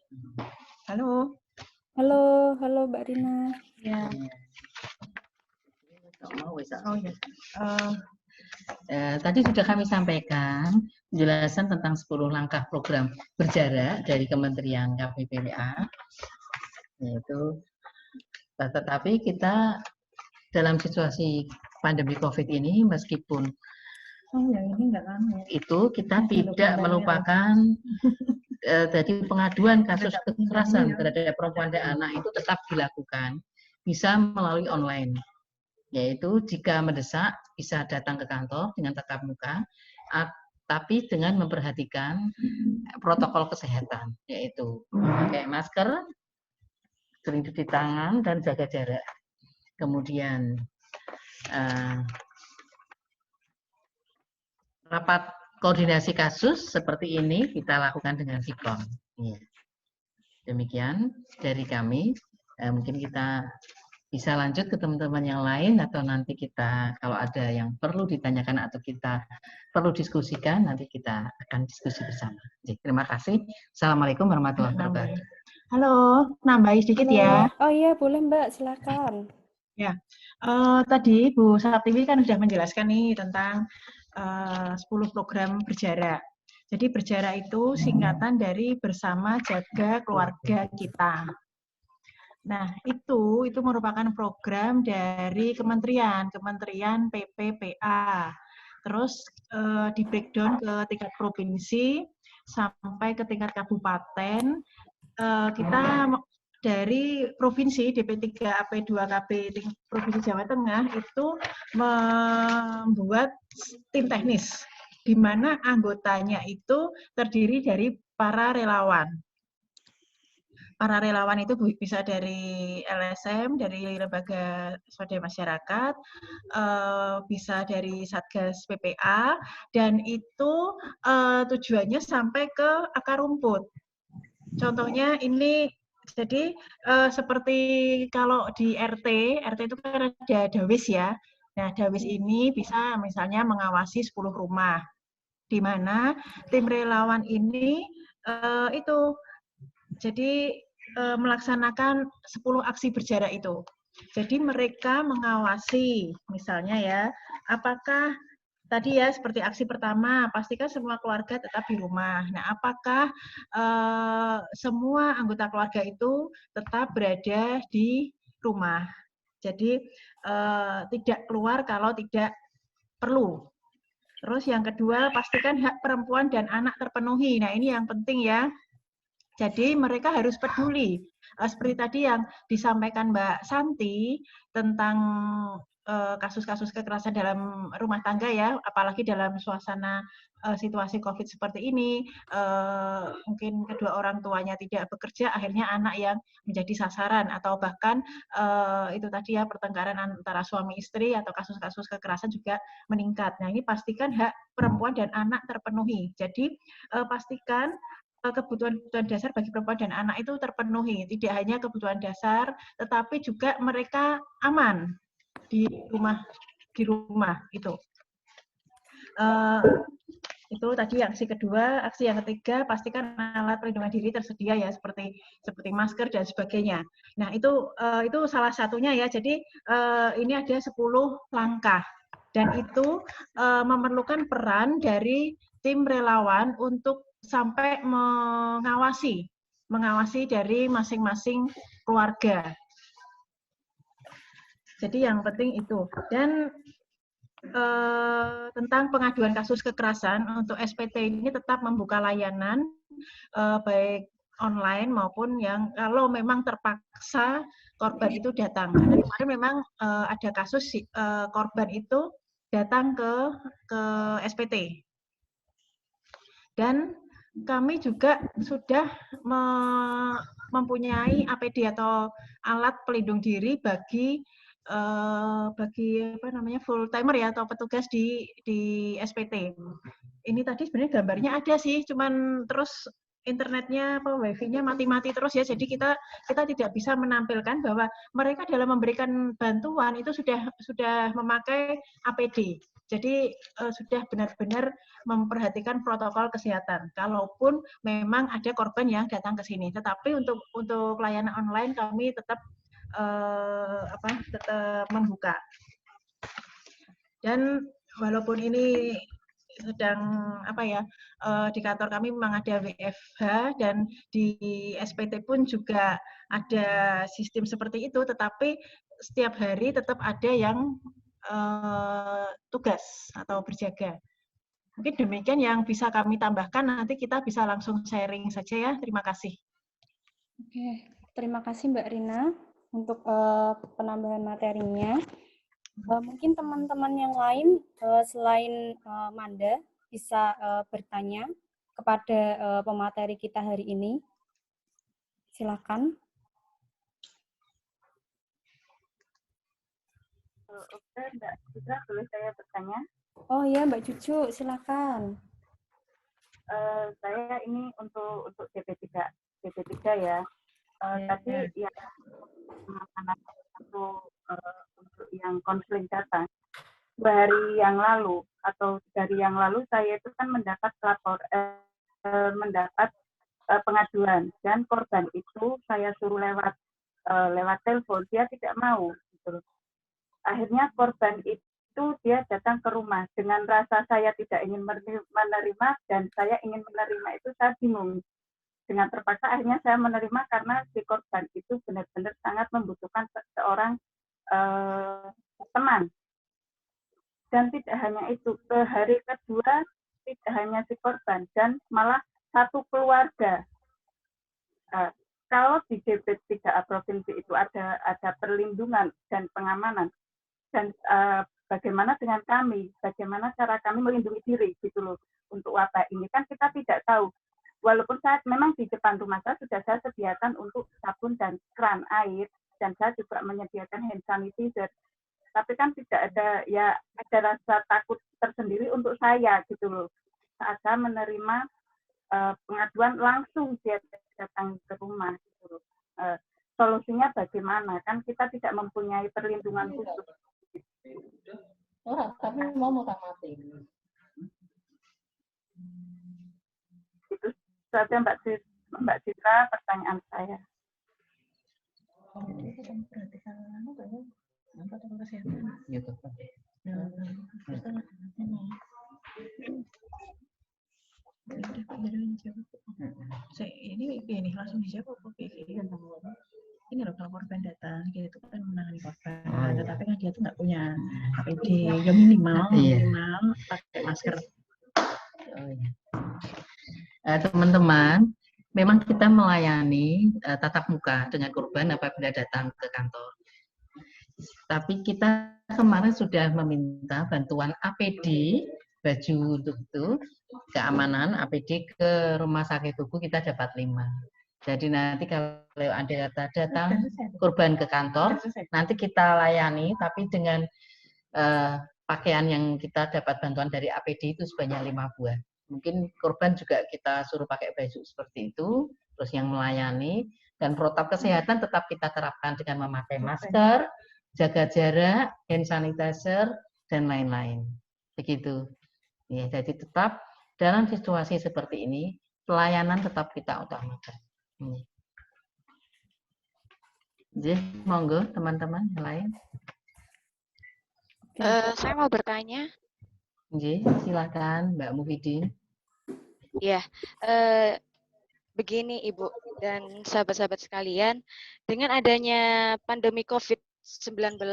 Halo. Halo Mbak Rina. Ya. Oh ya. Tadi sudah kami sampaikan penjelasan tentang 10 langkah program berjarak dari Kementerian KPPWA, yaitu tetapi kita dalam situasi pandemi COVID ini, meskipun itu kita tidak melupakan jadi pengaduan kasus kekerasan terhadap perempuan dan anak itu tetap dilakukan, bisa melalui online. Yaitu jika mendesak bisa datang ke kantor dengan tatap muka, tapi dengan memperhatikan protokol kesehatan, yaitu pakai masker, sering cuci tangan, dan jaga jarak. Kemudian rapat koordinasi kasus seperti ini kita lakukan dengan Sikom. Demikian dari kami. Mungkin kita bisa lanjut ke teman-teman yang lain atau nanti kita kalau ada yang perlu ditanyakan atau kita perlu diskusikan, nanti kita akan diskusi bersama. Jadi, terima kasih. Assalamualaikum warahmatullahi wabarakatuh. Halo, nambahin sedikit Halo. ya. Oh iya, boleh Mbak, silakan. Ya, tadi Bu Saktiwi kan sudah menjelaskan nih tentang 10 program berjarak. Jadi berjarak itu singkatan dari bersama jaga keluarga kita. Nah, itu merupakan program dari Kementerian PPPA. Terus di breakdown ke tingkat provinsi sampai ke tingkat kabupaten. Kita dari provinsi DP3 AP2KB Provinsi Jawa Tengah itu membuat tim teknis di mana anggotanya itu terdiri dari para relawan. Para relawan itu bisa dari LSM, dari lembaga swadaya masyarakat, bisa dari Satgas PPA, dan itu tujuannya sampai ke akar rumput. Contohnya ini, jadi seperti kalau di RT itu kan ada dawis ya. Nah, dawis ini bisa misalnya mengawasi 10 rumah, di mana tim relawan ini itu jadi melaksanakan 10 aksi berjarak itu. Jadi mereka mengawasi, misalnya ya, apakah tadi ya seperti aksi pertama, pastikan semua keluarga tetap di rumah. Nah, apakah semua anggota keluarga itu tetap berada di rumah? Jadi tidak keluar kalau tidak perlu. Terus yang kedua, pastikan hak perempuan dan anak terpenuhi. Nah, ini yang penting ya. Jadi mereka harus peduli. Seperti tadi yang disampaikan Mbak Santi tentang kasus-kasus kekerasan dalam rumah tangga ya, apalagi dalam suasana situasi COVID seperti ini, mungkin kedua orang tuanya tidak bekerja, akhirnya anak yang menjadi sasaran, atau bahkan itu tadi ya pertengkaran antara suami istri atau kasus-kasus kekerasan juga meningkat. Nah, ini pastikan hak perempuan dan anak terpenuhi. Jadi pastikan kebutuhan dasar bagi perempuan dan anak itu terpenuhi. Tidak hanya kebutuhan dasar, tetapi juga mereka aman di rumah itu. Itu tadi aksi kedua. Aksi yang ketiga, pastikan alat pelindungan diri tersedia ya, seperti masker dan sebagainya. Nah, itu salah satunya ya. Jadi ini ada 10 langkah, dan itu memerlukan peran dari tim relawan untuk sampai mengawasi dari masing-masing keluarga. Jadi yang penting itu. Dan tentang pengaduan kasus kekerasan, untuk SPT ini tetap membuka layanan baik online maupun yang kalau memang terpaksa korban itu datang. Karena kemarin memang ada kasus korban itu datang ke SPT. Dan kami juga sudah mempunyai APD atau alat pelindung diri bagi apa namanya full timer ya, atau petugas di SPT. Ini tadi sebenarnya gambarnya ada sih, cuman terus internetnya wifi-nya mati-mati terus ya, jadi kita tidak bisa menampilkan bahwa mereka dalam memberikan bantuan itu sudah memakai APD. Jadi sudah benar-benar memperhatikan protokol kesehatan. Kalaupun memang ada korban yang datang ke sini, tetapi untuk layanan online kami tetap tetap membuka. Dan walaupun ini sedang di kantor kami memang ada WFH dan di SPT pun juga ada sistem seperti itu, tetapi setiap hari tetap ada yang tugas atau berjaga. Mungkin demikian yang bisa kami tambahkan, nanti kita bisa langsung sharing saja ya. Terima kasih. Oke, terima kasih Mbak Rina untuk penambahan materinya. Mungkin teman-teman yang lain selain Manda bisa bertanya kepada pemateri kita hari ini. Silakan. Oke, Mbak Citra, boleh saya bertanya? Oh iya, Mbak Cucu, silakan. Saya ini untuk DP3 ya. Tadi ya anak untuk yang konseling data. 2 hari yang lalu atau 3 hari yang lalu saya itu kan mendapat pengaduan, dan korban itu saya suruh lewat telepon, dia tidak mau gitu. Akhirnya korban itu dia datang ke rumah dengan rasa saya tidak ingin menerima dan saya ingin menerima itu saya bingung. Dengan terpaksa akhirnya saya menerima karena si korban itu benar-benar sangat membutuhkan seorang teman. Dan tidak hanya itu, ke hari kedua tidak hanya si korban dan malah satu keluarga. Kalau di DP 3A provinsi itu ada perlindungan dan pengamanan, dan bagaimana dengan kami, bagaimana cara kami melindungi diri gitu loh untuk wabah ini, kan kita tidak tahu. Walaupun memang di depan rumah saya sudah saya sediakan untuk sabun dan keran air, dan saya juga menyediakan hand sanitizer, tapi kan tidak ada, ya ada rasa takut tersendiri untuk saya gitu loh saat saya menerima pengaduan langsung dia datang ke rumah gitu loh. Solusinya bagaimana, kan kita tidak mempunyai perlindungan khusus. Tapi mau mati. Itu saja Mbak Citra pertanyaan saya. Gitu. Ini langsung dijawab kok ini loh, kalau korban datang gitu kan menangani korban, tetapi kan dia tuh nggak punya APD, ya minimal pakai masker. Teman-teman, memang kita melayani tatap muka dengan korban apabila datang ke kantor. Tapi kita kemarin sudah meminta bantuan APD, baju untuk itu, keamanan APD ke rumah sakit tubuh kita dapat 5. Jadi nanti kalau ada datang korban ke kantor, nanti kita layani, tapi dengan pakaian yang kita dapat bantuan dari APD itu sebanyak 5 buah. Mungkin korban juga kita suruh pakai baju seperti itu, terus yang melayani, dan protokol kesehatan tetap kita terapkan dengan memakai masker, jaga jarak, hand sanitizer, dan lain-lain. Begitu. Ya, jadi tetap dalam situasi seperti ini, pelayanan tetap kita utamakan. Jadi, monggo teman-teman yang lain. Saya mau bertanya. Silakan Mbak Mufidin. Ya, begini Ibu dan sahabat-sahabat sekalian, dengan adanya pandemi COVID-19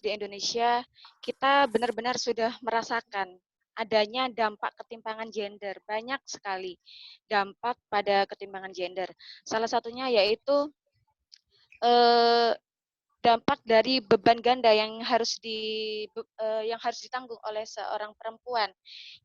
di Indonesia, kita benar-benar sudah merasakan adanya dampak ketimpangan gender, banyak sekali dampak pada ketimpangan gender. Salah satunya yaitu dampak dari beban ganda yang harus ditanggung oleh seorang perempuan,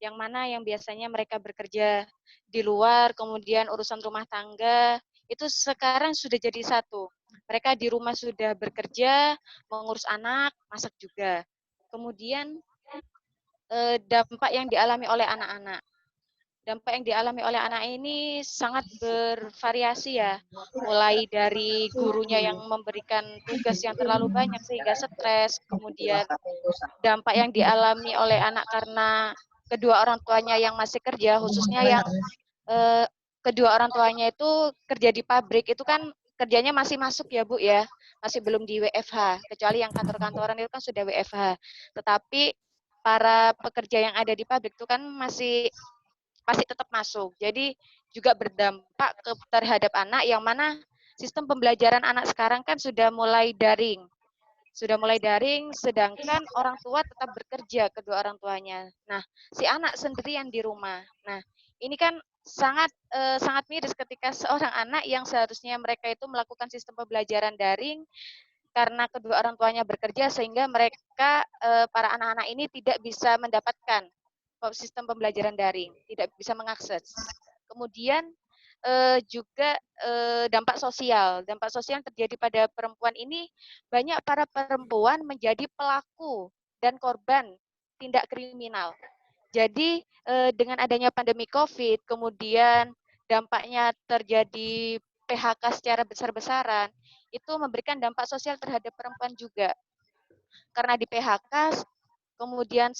yang mana yang biasanya mereka bekerja di luar, kemudian urusan rumah tangga itu sekarang sudah jadi satu. Mereka di rumah sudah bekerja, mengurus anak, masak juga. Kemudian dampak yang dialami oleh anak-anak. Dampak yang dialami oleh anak ini sangat bervariasi ya, mulai dari gurunya yang memberikan tugas yang terlalu banyak sehingga stres, kemudian dampak yang dialami oleh anak karena kedua orang tuanya yang masih kerja, khususnya yang kedua orang tuanya itu kerja di pabrik, itu kan kerjanya masih masuk ya Bu ya, masih belum di WFH, kecuali yang kantor-kantoran itu kan sudah WFH, tetapi para pekerja yang ada di pabrik itu kan masih tetap masuk. Jadi juga berdampak terhadap anak, yang mana sistem pembelajaran anak sekarang kan sudah mulai daring. Sedangkan orang tua tetap bekerja, kedua orang tuanya. Nah, si anak sendirian di rumah. Nah, ini kan sangat miris ketika seorang anak yang seharusnya mereka itu melakukan sistem pembelajaran daring, karena kedua orang tuanya bekerja, sehingga mereka para anak-anak ini tidak bisa mendapatkan sistem pembelajaran daring, tidak bisa mengakses. Kemudian juga dampak sosial yang terjadi pada perempuan ini, banyak para perempuan menjadi pelaku dan korban tindak kriminal. Jadi dengan adanya pandemi COVID, kemudian dampaknya terjadi PHK secara besar-besaran, itu memberikan dampak sosial terhadap perempuan juga. Karena di PHK, kemudian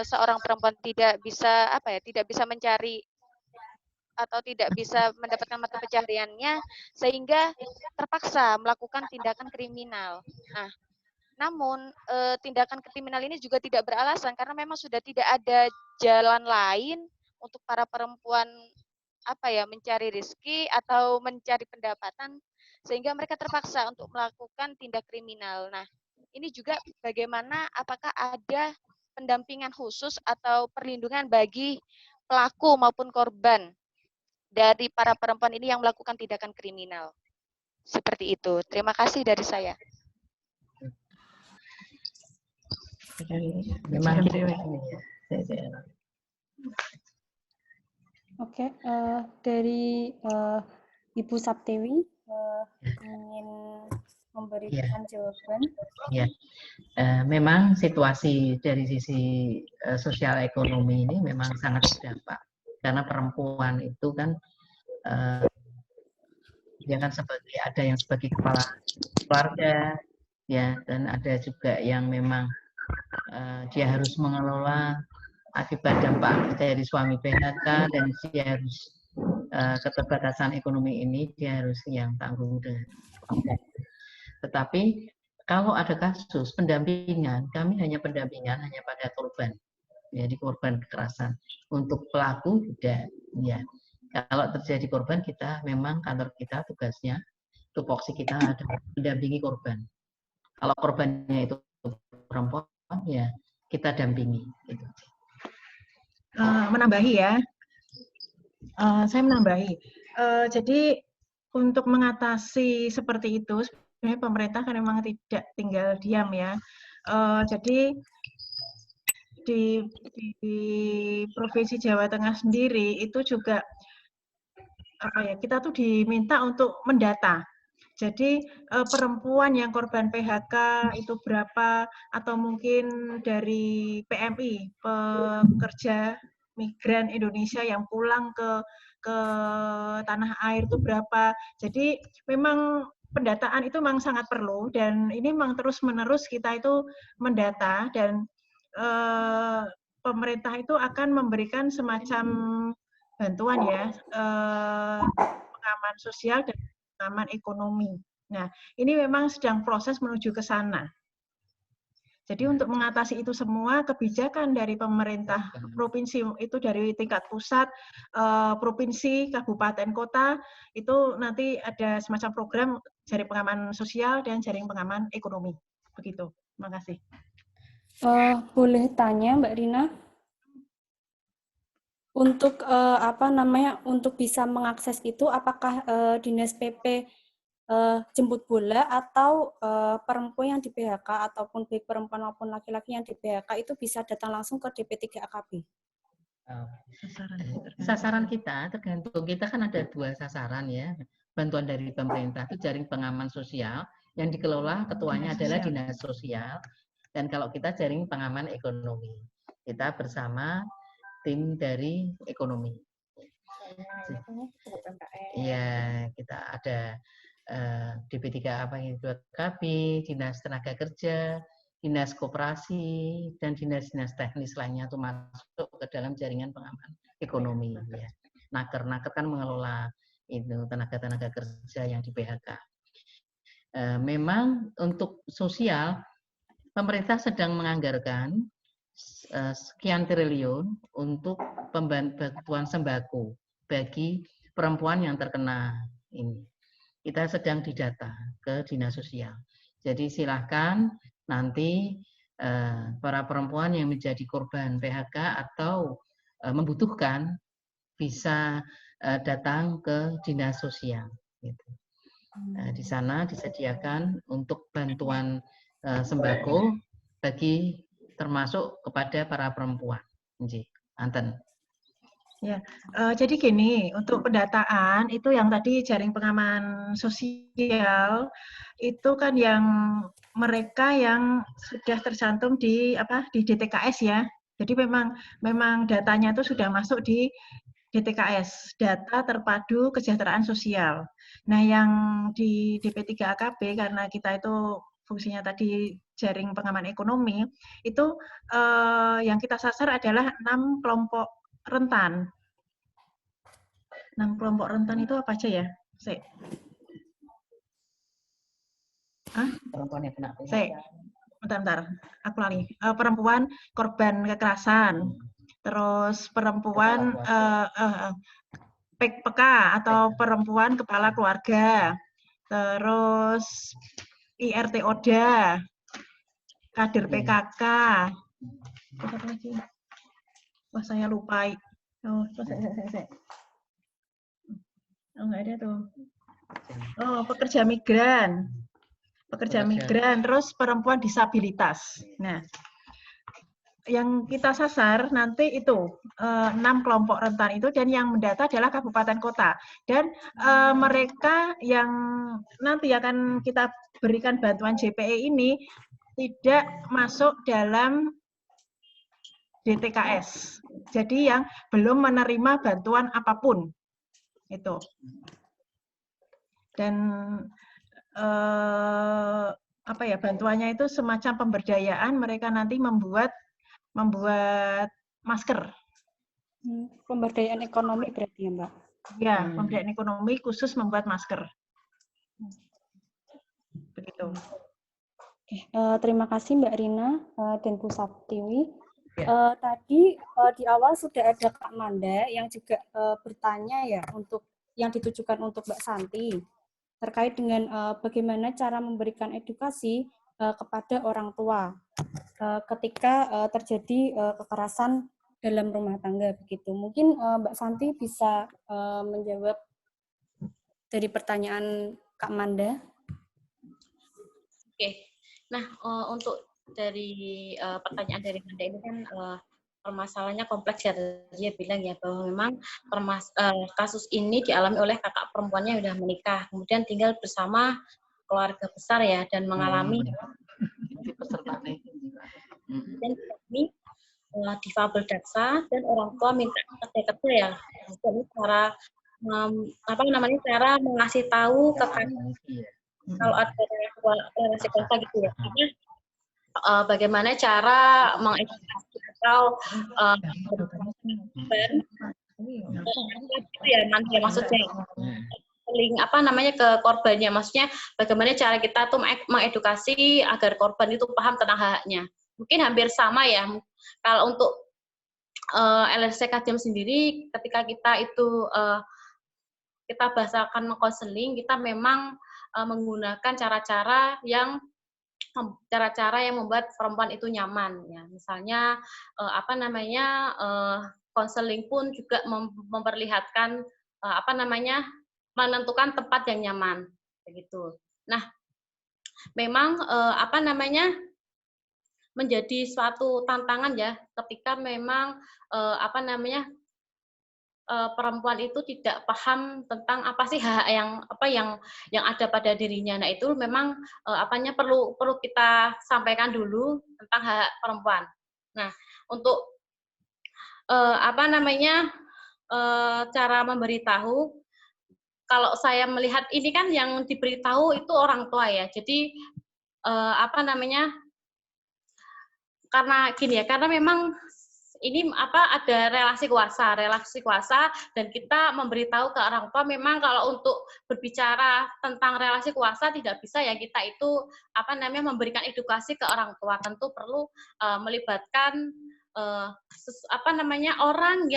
seorang perempuan tidak bisa tidak bisa mencari atau tidak bisa mendapatkan mata pencahariannya, sehingga terpaksa melakukan tindakan kriminal. Nah, namun tindakan kriminal ini juga tidak beralasan karena memang sudah tidak ada jalan lain untuk para perempuan mencari rezeki atau mencari pendapatan, sehingga mereka terpaksa untuk melakukan tindak kriminal. Nah, ini juga bagaimana, apakah ada pendampingan khusus atau perlindungan bagi pelaku maupun korban dari para perempuan ini yang melakukan tindakan kriminal. Seperti itu. Terima kasih dari saya. Memang Oke, dari Ibu Saptewi ingin memberikan jawaban. Ya, memang situasi dari sisi sosial ekonomi ini memang sangat berdampak. Karena perempuan itu kan dia kan ada yang sebagai kepala keluarga, ya, dan ada juga yang memang dia harus mengelola akibat dampak dari suami PHK, dan dia harus keterbatasan ekonomi ini dia harus yang tanggung dengan. Tetapi kalau ada kasus pendampingan, kami hanya pendampingan hanya pada korban, jadi korban kekerasan. Untuk pelaku tidak, ya. Kalau terjadi korban, kita memang kantor kita tugasnya, tupoksi kita adalah mendampingi korban. Kalau korbannya itu perempuan, ya kita dampingi. Gitu. Menambahi ya, saya menambahi. Jadi untuk mengatasi seperti itu, sebenarnya pemerintah kan memang tidak tinggal diam ya. Jadi di Provinsi Jawa Tengah sendiri itu juga kita tuh diminta untuk mendata. Jadi perempuan yang korban PHK itu berapa, atau mungkin dari PMI, pekerja migran Indonesia yang pulang ke tanah air itu berapa. Jadi memang pendataan itu memang sangat perlu, dan ini memang terus-menerus kita itu mendata, dan pemerintah itu akan memberikan semacam bantuan ya, pengaman sosial dan pengaman ekonomi. Nah, ini memang sedang proses menuju ke sana. Jadi untuk mengatasi itu semua, kebijakan dari pemerintah provinsi itu dari tingkat pusat, provinsi, kabupaten, kota, itu nanti ada semacam program jaring pengaman sosial dan jaring pengaman ekonomi. Begitu. Terima kasih. Boleh tanya Mbak Rina? Untuk untuk bisa mengakses itu, apakah Dinas PP jemput bola, atau perempuan yang di PHK ataupun baik perempuan maupun laki-laki yang di PHK itu bisa datang langsung ke DP3AKB? Sasaran kita tergantung, kita kan ada 2 sasaran ya. Bantuan dari pemerintah itu jaring pengaman sosial yang dikelola ketuanya adalah Dinas Sosial, dan kalau kita jaring pengaman ekonomi, kita bersama tim dari ekonomi. Iya, kita ada DP3AKB, Dinas Tenaga Kerja, Dinas Koperasi, dan dinas-dinas teknis lainnya itu masuk ke dalam jaringan pengaman ekonomi. Ya. Naker-naker kan mengelola itu tenaga-tenaga kerja yang di PHK. Memang untuk sosial, pemerintah sedang menganggarkan sekian triliun untuk bantuan sembako bagi perempuan yang terkena ini. Kita sedang didata ke Dinas Sosial. Jadi silakan nanti para perempuan yang menjadi korban PHK atau membutuhkan bisa datang ke Dinas Sosial. Gitu. Di sana disediakan untuk bantuan sembako bagi termasuk kepada para perempuan. Anten. Ya, jadi gini, untuk pendataan itu yang tadi jaring pengaman sosial itu kan yang mereka yang sudah tercantum di DTKS ya. Jadi memang datanya itu sudah masuk di DTKS, Data Terpadu Kesejahteraan Sosial. Nah, yang di DP3AKB, karena kita itu fungsinya tadi jaring pengaman ekonomi, itu yang kita sasar adalah 6 kelompok rentan. 6 kelompok rentan itu apa aja ya? Bentar, aku lali. Perempuan korban kekerasan, terus perempuan PK atau perempuan kepala keluarga, terus IRT ODA, kader PKK. Apa lagi? Wah, saya lupa. Oh, nggak ada tuh. Oh, pekerja migran, terus perempuan disabilitas. Nah, yang kita sasar nanti itu 6 kelompok rentan itu, dan yang mendata adalah kabupaten kota. Dan mereka yang nanti akan kita berikan bantuan JPE ini tidak masuk dalam DTKS. Jadi yang belum menerima bantuan apapun itu. Dan bantuannya itu semacam pemberdayaan, mereka nanti membuat masker. Pemberdayaan ekonomi berarti ya, Mbak? Ya, pemberdayaan ekonomi khusus membuat masker. Begitu. Oke, terima kasih Mbak Rina dan Bu Saptiwi. Tadi di awal sudah ada Kak Manda yang juga bertanya ya, untuk yang ditujukan untuk Mbak Santi terkait dengan bagaimana cara memberikan edukasi kepada orang tua ketika terjadi kekerasan dalam rumah tangga begitu. Mungkin Mbak Santi bisa menjawab dari pertanyaan Kak Manda. Oke. Nah, untuk dari pertanyaan dari Manda ini kan permasalahannya kompleks ya, dia bilang ya bahwa memang kasus ini dialami oleh kakak perempuannya yang sudah menikah, kemudian tinggal bersama keluarga besar ya, dan mengalami dan kami difabel daksa dan orang tua minta kerja ya, jadi cara cara mengasih tahu ke kalau ada relasi kuasa gitu ya, karena bagaimana cara mengedukasi atau ya maksudnya ke korbannya, maksudnya bagaimana cara kita tuh mengedukasi agar korban itu paham tentang hak-haknya. Mungkin hampir sama ya. Kalau untuk LSC Kadem sendiri, ketika kita itu kita bahasakan konseling, kita memang menggunakan cara-cara yang membuat perempuan itu nyaman ya. Misalnya konseling pun juga memperlihatkan menentukan tempat yang nyaman begitu. Nah, memang menjadi suatu tantangan ya ketika memang perempuan itu tidak paham tentang apa sih hak yang ada pada dirinya. Nah, itu memang perlu kita sampaikan dulu tentang hak perempuan. Nah, untuk cara memberitahu, kalau saya melihat ini kan yang diberitahu itu orang tua ya. Jadi karena gini ya, karena memang ini ada relasi kuasa dan kita memberitahu ke orang tua. Memang kalau untuk berbicara tentang relasi kuasa tidak bisa ya kita itu memberikan edukasi ke orang tua, tentu perlu melibatkan orang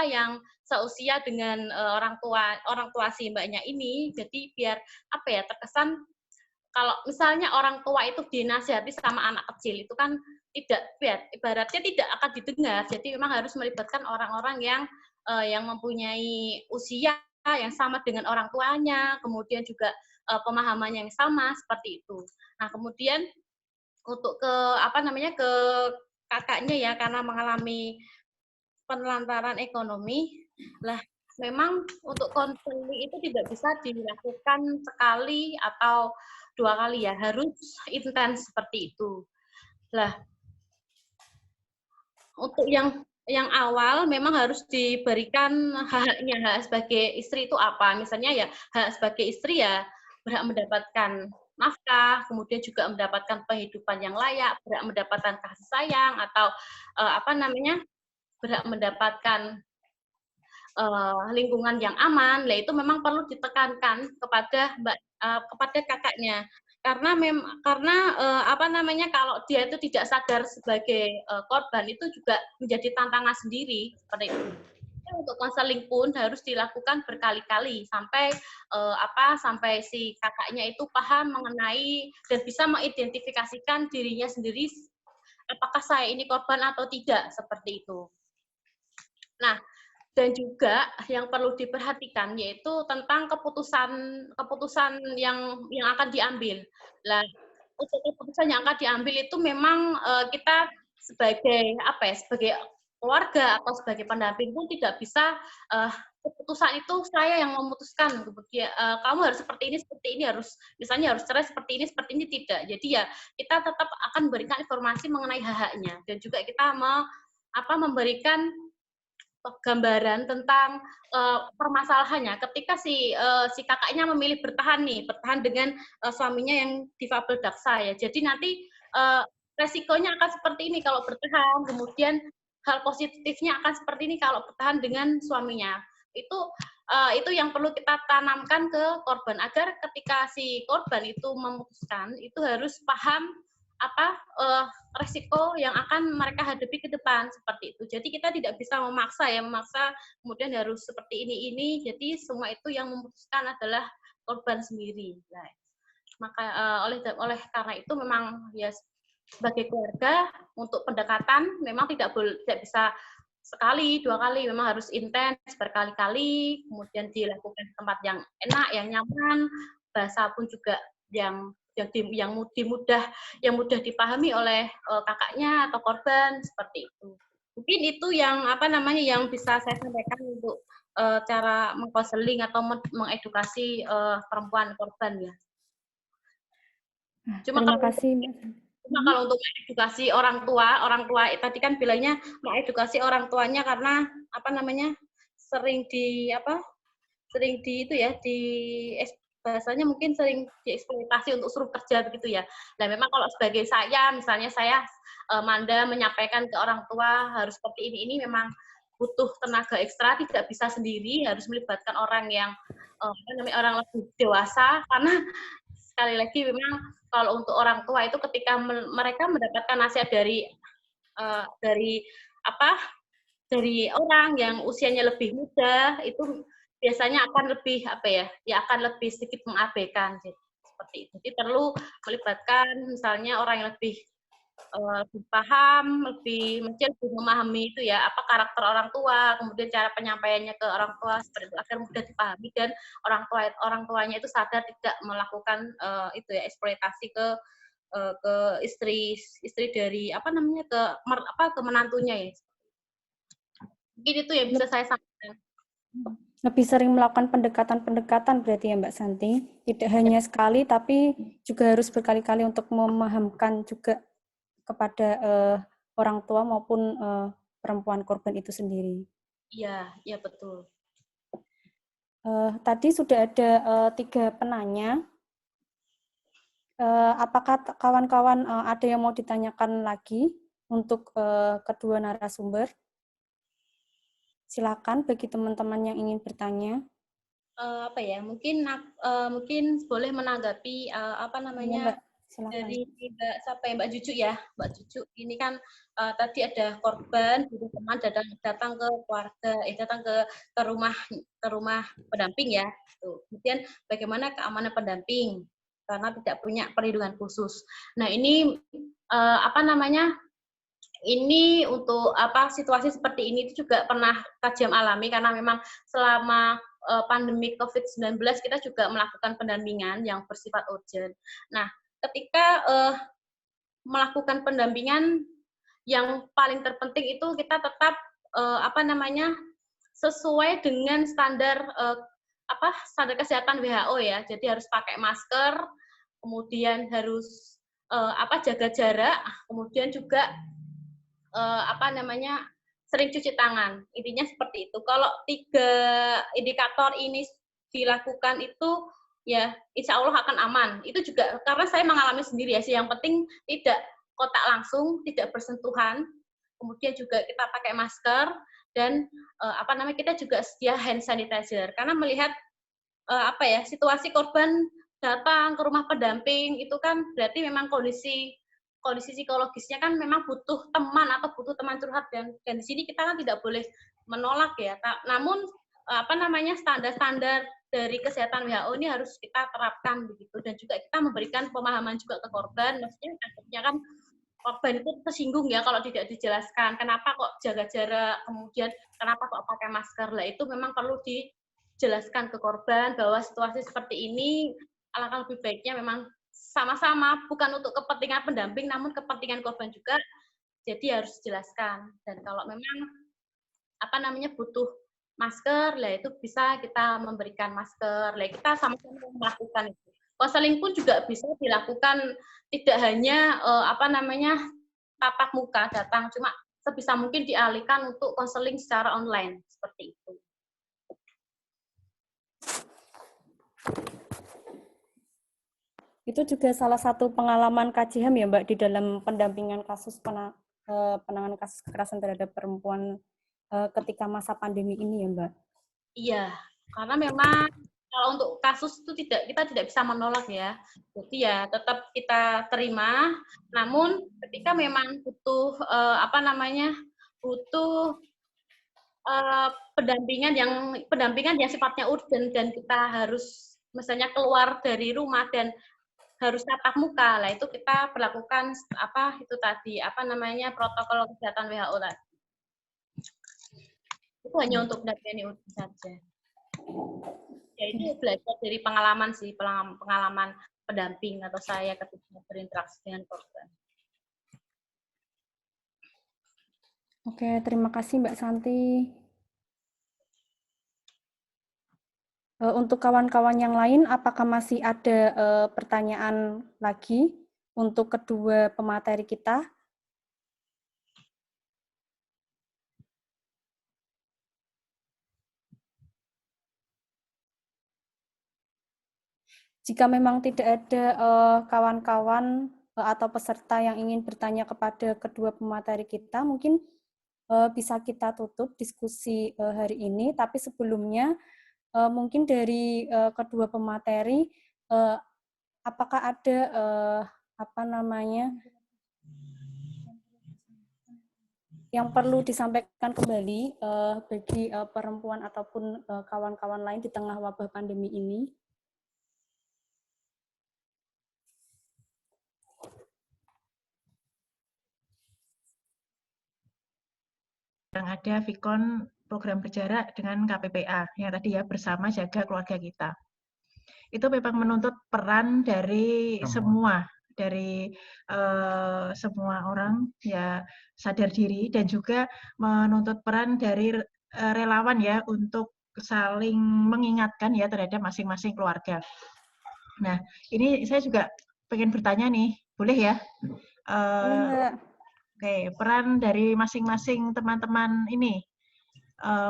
yang seusia dengan orang tua si mbaknya ini. Jadi biar terkesan kalau misalnya orang tua itu dinasihati sama anak kecil itu kan ibaratnya tidak akan didengar. Jadi memang harus melibatkan orang-orang yang mempunyai usia yang sama dengan orang tuanya, kemudian juga pemahamannya yang sama seperti itu. Nah, kemudian untuk ke kakaknya ya, karena mengalami penelantaran ekonomi, lah memang untuk konseling itu tidak bisa dilakukan sekali atau 2 kali ya, harus intens seperti itu. Lah, untuk yang yang awal memang harus diberikan hak-haknya. Hak sebagai istri itu apa? Misalnya ya hak sebagai istri ya berhak mendapatkan nafkah, kemudian juga mendapatkan penghidupan yang layak, berhak mendapatkan kasih sayang atau berhak mendapatkan lingkungan yang aman. Lah itu memang perlu ditekankan kepada kakaknya. Karena kalau dia itu tidak sadar sebagai korban itu juga menjadi tantangan sendiri seperti itu. Untuk konseling pun harus dilakukan berkali-kali sampai sampai si kakaknya itu paham mengenai dan bisa mengidentifikasikan dirinya sendiri apakah saya ini korban atau tidak seperti itu. Nah, dan juga yang perlu diperhatikan yaitu tentang keputusan yang akan diambil. Nah, untuk keputusan yang akan diambil itu memang kita sebagai keluarga atau sebagai pendamping pun tidak bisa keputusan itu saya yang memutuskan. Kemudian kamu harus seperti ini harus misalnya harus cerai seperti ini tidak. Jadi ya kita tetap akan memberikan informasi mengenai hak-haknya dan juga kita memberikan gambaran tentang permasalahannya ketika si kakaknya memilih bertahan dengan suaminya yang difabel daksa ya. Jadi nanti resikonya akan seperti ini kalau bertahan, kemudian hal positifnya akan seperti ini kalau bertahan dengan suaminya. Itu yang perlu kita tanamkan ke korban agar ketika si korban itu memutuskan itu harus paham resiko yang akan mereka hadapi ke depan seperti itu. Jadi kita tidak bisa memaksa kemudian harus seperti ini. Jadi semua itu yang memutuskan adalah korban sendiri. Nah, maka oleh karena itu memang ya sebagai keluarga untuk pendekatan memang tidak bisa sekali, 2 kali, memang harus intens berkali-kali, kemudian dilakukan di tempat yang enak, yang nyaman, bahasa pun juga yang mudah dipahami oleh kakaknya atau korban seperti itu. Mungkin itu yang yang bisa saya sampaikan untuk cara mengkonseling atau mengedukasi perempuan korban ya. Terima kasih. Cuma kalau untuk mengedukasi orang tua tadi kan bilangnya mengedukasi orang tuanya karena bahasanya mungkin sering dieksploitasi untuk suruh kerja begitu ya. Nah memang kalau sebagai misalnya saya Manda menyampaikan ke orang tua harus seperti ini memang butuh tenaga ekstra, tidak bisa sendiri, harus melibatkan orang yang orang lebih dewasa karena sekali lagi memang kalau untuk orang tua itu ketika mereka mendapatkan nasihat dari orang yang usianya lebih muda itu biasanya akan lebih akan lebih sedikit mengabaikan seperti itu. Jadi perlu melibatkan misalnya orang yang lebih paham, lebih memahami itu ya apa karakter orang tua, kemudian cara penyampaiannya ke orang tua seperti itu agar mudah dipahami dan orang tuanya itu sadar tidak melakukan eksploitasi ke istri dari ke menantunya ya. Mungkin itu yang bisa saya sampaikan. Lebih sering melakukan pendekatan-pendekatan berarti ya Mbak Santi. Tidak hanya sekali, tapi juga harus berkali-kali untuk memahamkan juga kepada orang tua maupun perempuan korban itu sendiri. Iya betul. Tadi sudah ada 3 penanya. Apakah kawan-kawan ada yang mau ditanyakan lagi untuk kedua narasumber? Silakan bagi teman-teman yang ingin bertanya. Mungkin boleh menanggapi dari Mbak Cucu ya. Mbak Cucu ini kan tadi ada korban, teman datang ke keluarga, datang ke rumah pendamping ya. Kemudian bagaimana keamanan pendamping karena tidak punya perlindungan khusus. Nah ini ini untuk situasi seperti ini itu juga pernah kajian alami karena memang selama pandemi COVID-19 kita juga melakukan pendampingan yang bersifat urgent. Nah, ketika melakukan pendampingan yang paling terpenting itu kita tetap sesuai dengan standar kesehatan WHO ya. Jadi harus pakai masker, kemudian harus jaga jarak, kemudian juga sering cuci tangan. Intinya seperti itu. Kalau 3 indikator ini dilakukan itu ya insya Allah akan aman. Itu juga karena saya mengalami sendiri ya sih. Yang penting tidak kontak langsung, tidak bersentuhan. Kemudian juga kita pakai masker dan kita juga sedia hand sanitizer. Karena melihat situasi korban datang ke rumah pendamping itu kan berarti memang kondisi psikologisnya kan memang butuh teman atau butuh teman curhat dan di sini kita kan tidak boleh menolak ya. Namun standar-standar dari kesehatan WHO ini harus kita terapkan begitu dan juga kita memberikan pemahaman juga ke korban. Maksudnya takutnya kan korban itu tersinggung ya kalau tidak dijelaskan kenapa kok jaga jarak, kemudian kenapa kok pakai masker. Lah itu memang perlu dijelaskan ke korban bahwa situasi seperti ini alangkah lebih baiknya memang sama-sama bukan untuk kepentingan pendamping namun kepentingan korban juga. Jadi harus dijelaskan dan kalau memang butuh masker, lah itu bisa kita memberikan masker. Lah kita sama-sama melakukan itu. Konseling pun juga bisa dilakukan tidak hanya tatap muka datang, cuma sebisa mungkin dialihkan untuk konseling secara online seperti itu. Itu juga salah satu pengalaman KJHAM ya Mbak di dalam pendampingan kasus penanganan kasus kekerasan terhadap perempuan ketika masa pandemi ini ya Mbak? Iya, karena memang kalau untuk kasus itu kita tidak bisa menolak ya. Jadi ya tetap kita terima. Namun ketika memang butuh pendampingan yang sifatnya urgent dan kita harus misalnya keluar dari rumah dan harus tatap muka, lah itu kita perlakukan protokol kesehatan WHO tadi. Itu hanya untuk pendampingan urgent saja. Ya itu belajar dari pengalaman sih, pengalaman pendamping atau saya ketika berinteraksi dengan korban. Oke, terima kasih Mbak Santi. Untuk kawan-kawan yang lain, apakah masih ada pertanyaan lagi untuk kedua pemateri kita? Jika memang tidak ada kawan-kawan atau peserta yang ingin bertanya kepada kedua pemateri kita, mungkin bisa kita tutup diskusi hari ini. Tapi sebelumnya, mungkin dari kedua pemateri, apakah ada yang perlu disampaikan kembali bagi perempuan ataupun kawan-kawan lain di tengah wabah pandemi ini? Yang ada Vikon program berjarak dengan KPPA yang tadi ya bersama jaga keluarga kita. Itu memang menuntut peran dari semua orang ya sadar diri dan juga menuntut peran dari relawan ya untuk saling mengingatkan ya terhadap masing-masing keluarga. Nah, ini saya juga pengen bertanya nih, boleh ya? Oke, peran dari masing-masing teman-teman ini,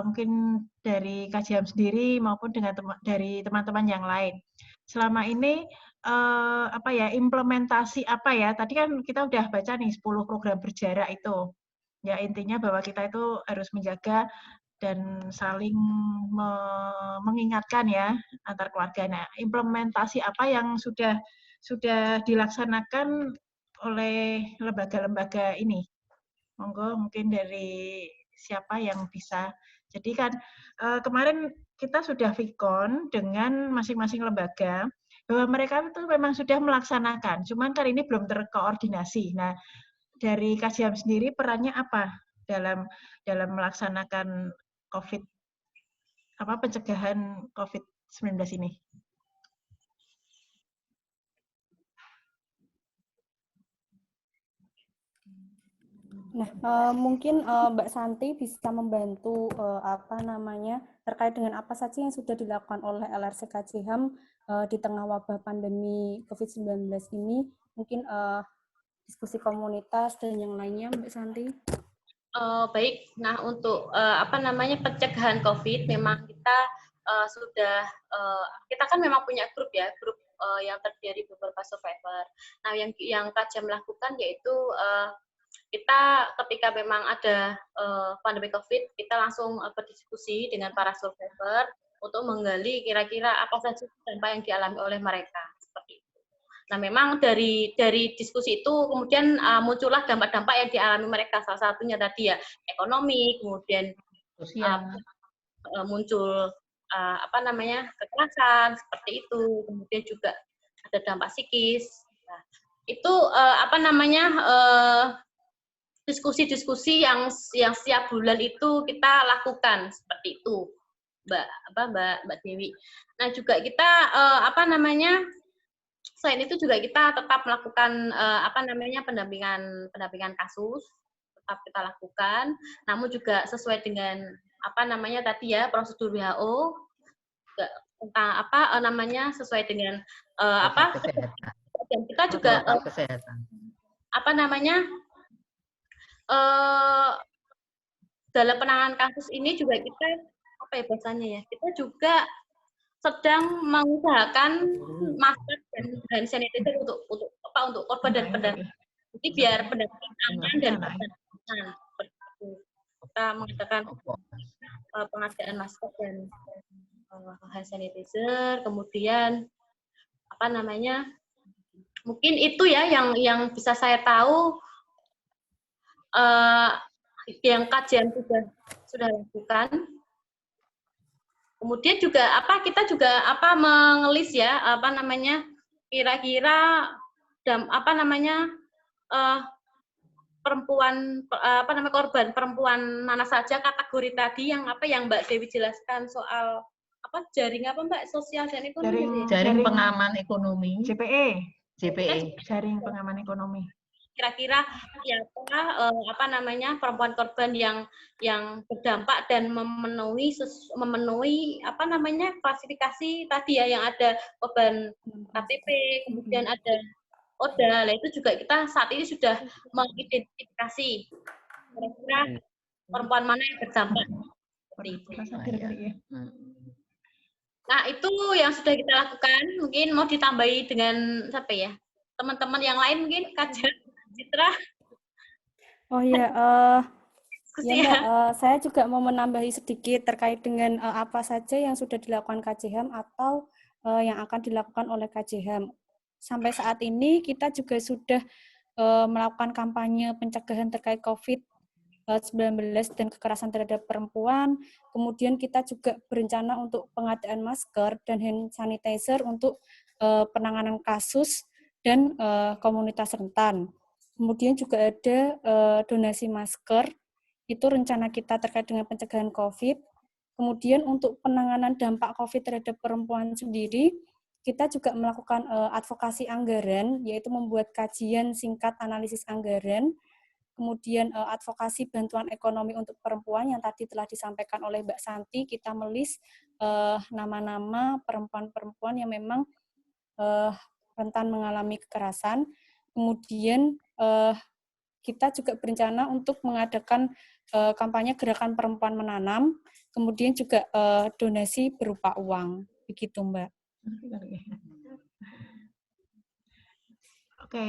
mungkin dari KJHAM sendiri maupun dari teman-teman yang lain. Selama ini implementasi apa ya? Tadi kan kita udah baca nih 10 program berjarak itu. Ya intinya bahwa kita itu harus menjaga dan saling mengingatkan ya antar keluarga. Nah, implementasi apa yang sudah dilaksanakan oleh lembaga-lembaga ini? Monggo mungkin dari siapa yang bisa. Jadi kan kemarin kita sudah Vikon dengan masing-masing lembaga bahwa mereka itu memang sudah melaksanakan, cuman kan ini belum terkoordinasi. Nah, dari KJHAM sendiri perannya apa dalam melaksanakan pencegahan COVID-19 ini? Nah, mungkin Mbak Santi bisa membantu terkait dengan apa saja yang sudah dilakukan oleh LRC KJHAM di tengah wabah pandemi COVID-19 ini, mungkin diskusi komunitas dan yang lainnya, Mbak Santi. Baik. Nah, untuk pencegahan COVID, memang kita kita kan memang punya grup ya, grup yang terdiri dari beberapa survivor. Nah, yang Kajam lakukan yaitu kita ketika memang ada pandemi COVID, kita langsung berdiskusi dengan para survivor untuk menggali kira-kira apa saja dampak yang dialami oleh mereka, seperti itu. Nah, memang dari diskusi itu kemudian muncullah dampak-dampak yang dialami mereka. Salah satunya tadi ya ekonomi, kemudian muncul kekerasan seperti itu, kemudian juga ada dampak psikis. Nah, itu diskusi-diskusi yang setiap bulan itu kita lakukan seperti itu, Mbak Dewi. Nah, juga kita selain itu juga kita tetap melakukan pendampingan kasus, tetap kita lakukan, namun juga sesuai dengan tadi ya prosedur WHO tentang sesuai dengan dan kita juga kesehatan. Dalam penanganan kasus ini juga kita kita juga sedang mengusahakan masker dan hand sanitizer untuk korban dan pendamping. Jadi biar pendamping aman dan korban aman. Kita mengadakan pengadaan masker dan hand sanitizer, kemudian mungkin itu ya yang bisa saya tahu yang kajian sudah lakukan. Kemudian juga kita juga mengelis ya kira-kira perempuan korban perempuan mana saja kategori tadi yang Mbak Dewi jelaskan soal jaring Mbak sosial dan ekonomi. Jaring pengaman ekonomi. JPE. Jaring pengaman ekonomi. Kira-kira perempuan korban yang berdampak dan memenuhi klasifikasi tadi ya, yang ada korban KTP, kemudian ada ODA. Nah, itu juga kita saat ini sudah mengidentifikasi kira-kira perempuan mana yang berdampak. Nah, itu yang sudah kita lakukan. Mungkin mau ditambahi dengan teman-teman yang lain, mungkin Kajar, Citra. Oh ya, Mbak, saya juga mau menambahi sedikit terkait dengan apa saja yang sudah dilakukan KJHAM atau yang akan dilakukan oleh KJHAM. Sampai saat ini kita juga sudah melakukan kampanye pencegahan terkait COVID-19 dan kekerasan terhadap perempuan. Kemudian kita juga berencana untuk pengadaan masker dan hand sanitizer untuk penanganan kasus dan komunitas rentan. Kemudian juga ada donasi masker, itu rencana kita terkait dengan pencegahan COVID. Kemudian untuk penanganan dampak COVID terhadap perempuan sendiri, kita juga melakukan advokasi anggaran, yaitu membuat kajian singkat analisis anggaran, kemudian advokasi bantuan ekonomi untuk perempuan yang tadi telah disampaikan oleh Mbak Santi, kita melis nama-nama perempuan-perempuan yang memang rentan mengalami kekerasan. Kemudian kita juga berencana untuk mengadakan kampanye gerakan perempuan menanam, kemudian juga donasi berupa uang. Begitu, Mbak. Oke.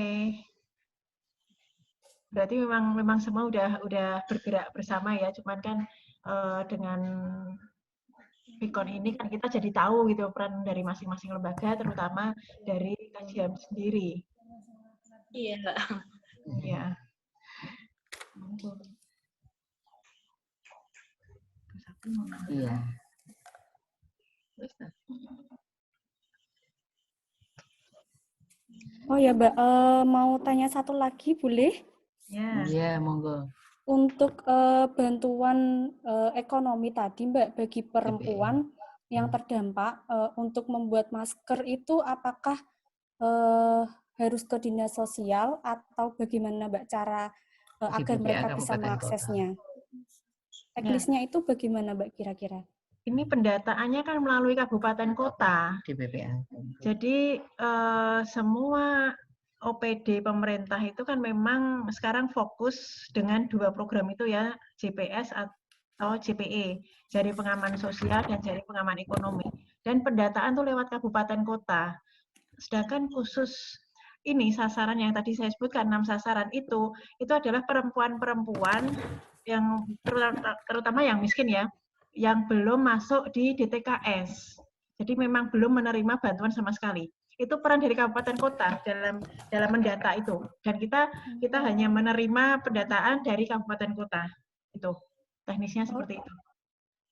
Berarti memang semua udah bergerak bersama ya, cuman kan dengan Bikon ini kan kita jadi tahu gitu peran dari masing-masing lembaga, terutama dari KJHAM sendiri. Iya. Iya. Iya. Oh ya, Mbak, mau tanya satu lagi, boleh? Iya, monggo. Untuk bantuan ekonomi tadi, Mbak, bagi perempuan yang terdampak, untuk membuat masker itu apakah harus ke dinas sosial atau bagaimana, Mbak, cara agar mereka bisa mengaksesnya? Teknisnya itu bagaimana, Mbak, kira-kira? Ini pendataannya kan melalui kabupaten kota. Di BPA. Jadi semua OPD pemerintah itu kan memang sekarang fokus dengan 2 program itu ya, JPS atau JPE, Jaring Pengaman Sosial dan Jaring Pengaman Ekonomi. Dan pendataan tuh lewat kabupaten kota. Sedangkan khusus ini sasaran yang tadi saya sebutkan 6 sasaran itu adalah perempuan-perempuan yang terutama yang miskin ya, yang belum masuk di DTKS. Jadi memang belum menerima bantuan sama sekali. Itu peran dari kabupaten kota dalam mendata itu. Dan kita hanya menerima pendataan dari kabupaten kota. Itu teknisnya seperti itu.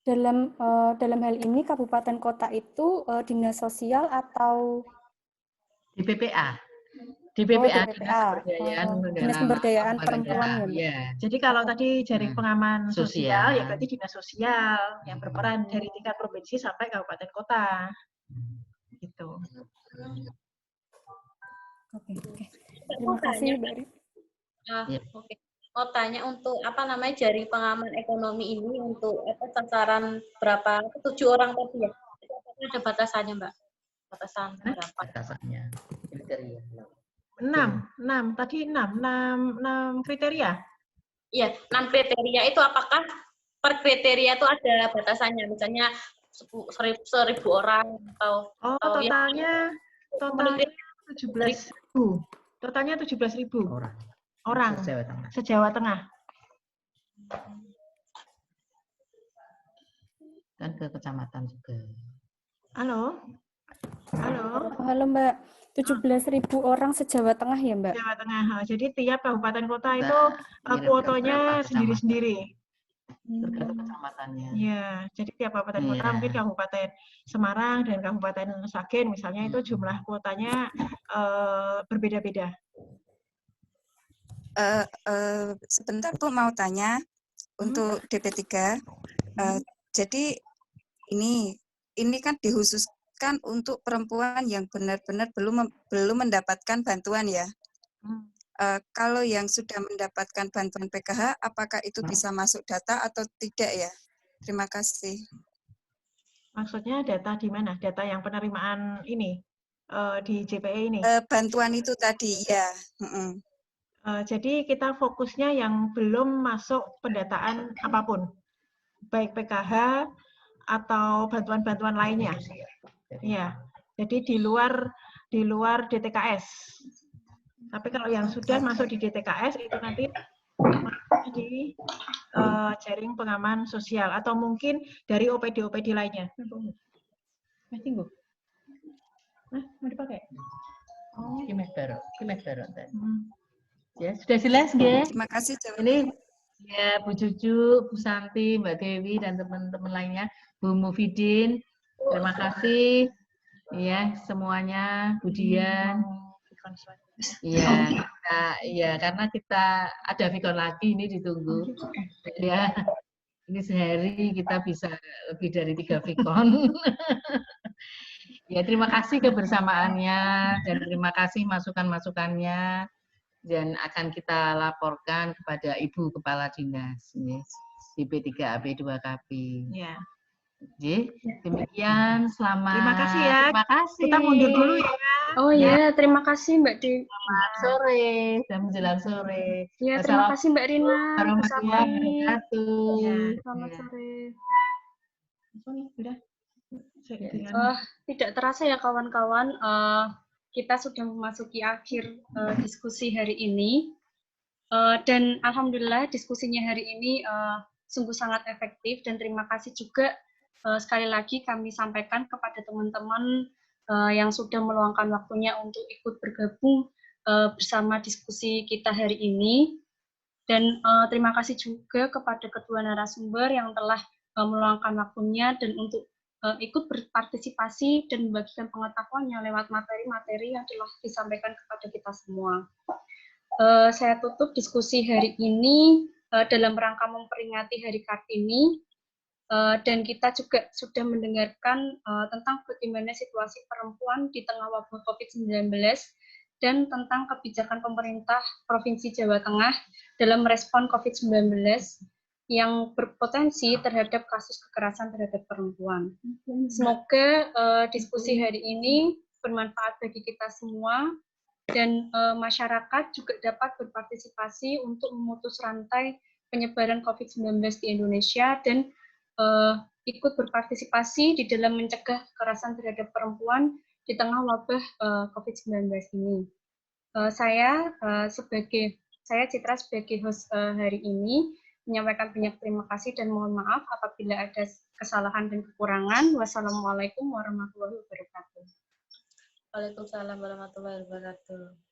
Dalam hal ini kabupaten kota itu dinas sosial atau di PPA? Di PPA, Dinas Pemberdayaan Perempuan. Ya. Jadi kalau tadi Jaring Pengaman Sosial, ya berarti dinas sosial yang berperan dari tingkat provinsi sampai kabupaten kota. Gitu. Oke. Terima kasih, Mbak Ri. Oke. Mau tanya untuk Jaring Pengaman Ekonomi ini untuk sasaran berapa? 7 orang tadi ya? Ada batasannya, Mbak? Batasan berapa? Batasannya. Kriteria. 6 kriteria. Iya, 6 kriteria itu apakah per kriteria itu ada batasannya? Misalnya 1.000 orang atau totalnya 17.000. Totalnya 17.000 orang se-Jawa Tengah. Dan ke kecamatan juga. Halo, Mbak. 17.000 orang se-Jawa Tengah ya, Mbak? Jawa Tengah. Jadi tiap kabupaten kota itu kuotanya sendiri-sendiri. Tergantung kecamatannya. Ya, jadi tiap kabupaten kota, mungkin Kabupaten Semarang dan Kabupaten Sragen misalnya itu jumlah kuotanya berbeda-beda. Sebentar Bu, mau tanya untuk DP3. Jadi ini kan dikhususkan untuk perempuan yang benar-benar belum mendapatkan bantuan ya. Kalau yang sudah mendapatkan bantuan PKH, apakah itu bisa masuk data atau tidak ya? Terima kasih. Maksudnya data di mana? Data yang penerimaan ini di JPE ini? Bantuan itu tadi ya. Jadi kita fokusnya yang belum masuk pendataan apapun, baik PKH atau bantuan-bantuan lainnya. Ya, jadi di luar DTKS. Tapi kalau yang sudah masuk di DTKS itu nanti di Jaring Pengaman Sosial atau mungkin dari OPD lainnya. Mau dipakai? Kimes baru. Ya, sudah jelas ya. Terima kasih. Ini ya Bu Cucu, Bu Santi, Mbak Dewi dan teman-teman lainnya, Bu Mufidin. Terima kasih. Ya, semuanya, Bu Dian. Iya, karena kita ada Vikon lagi ini ditunggu. Ya, ini sehari kita bisa lebih dari 3 Vikon. Ya, terima kasih kebersamaannya dan terima kasih masukan-masukannya dan akan kita laporkan kepada Ibu Kepala Dinas di P3AP2KP. Ya. Demikian, selamat. Terima kasih ya. Terima kasih. Kita mundur dulu ya. Oh ya, terima kasih Mbak Dewi. Selamat sore dan menjelang sore. Ya, terima kasih Mbak Rina. Warahmatullahi wabarakatuh. Selamat sore. Tidak terasa ya kawan-kawan, kita sudah memasuki akhir diskusi hari ini. Dan alhamdulillah diskusinya hari ini sungguh sangat efektif dan terima kasih juga sekali lagi kami sampaikan kepada teman-teman yang sudah meluangkan waktunya untuk ikut bergabung bersama diskusi kita hari ini. Dan terima kasih juga kepada kedua narasumber yang telah meluangkan waktunya dan untuk ikut berpartisipasi dan membagikan pengetahuannya lewat materi-materi yang telah disampaikan kepada kita semua. Saya tutup diskusi hari ini dalam rangka memperingati Hari Kartini, dan kita juga sudah mendengarkan tentang bagaimana situasi perempuan di tengah wabah COVID-19 dan tentang kebijakan pemerintah Provinsi Jawa Tengah dalam merespon COVID-19 yang berpotensi terhadap kasus kekerasan terhadap perempuan. Semoga diskusi hari ini bermanfaat bagi kita semua dan masyarakat juga dapat berpartisipasi untuk memutus rantai penyebaran COVID-19 di Indonesia dan ikut berpartisipasi di dalam mencegah kekerasan terhadap perempuan di tengah wabah COVID-19 ini. Saya Citra sebagai host hari ini menyampaikan banyak terima kasih dan mohon maaf apabila ada kesalahan dan kekurangan. Wassalamualaikum warahmatullahi wabarakatuh. Waalaikumsalam warahmatullahi wabarakatuh.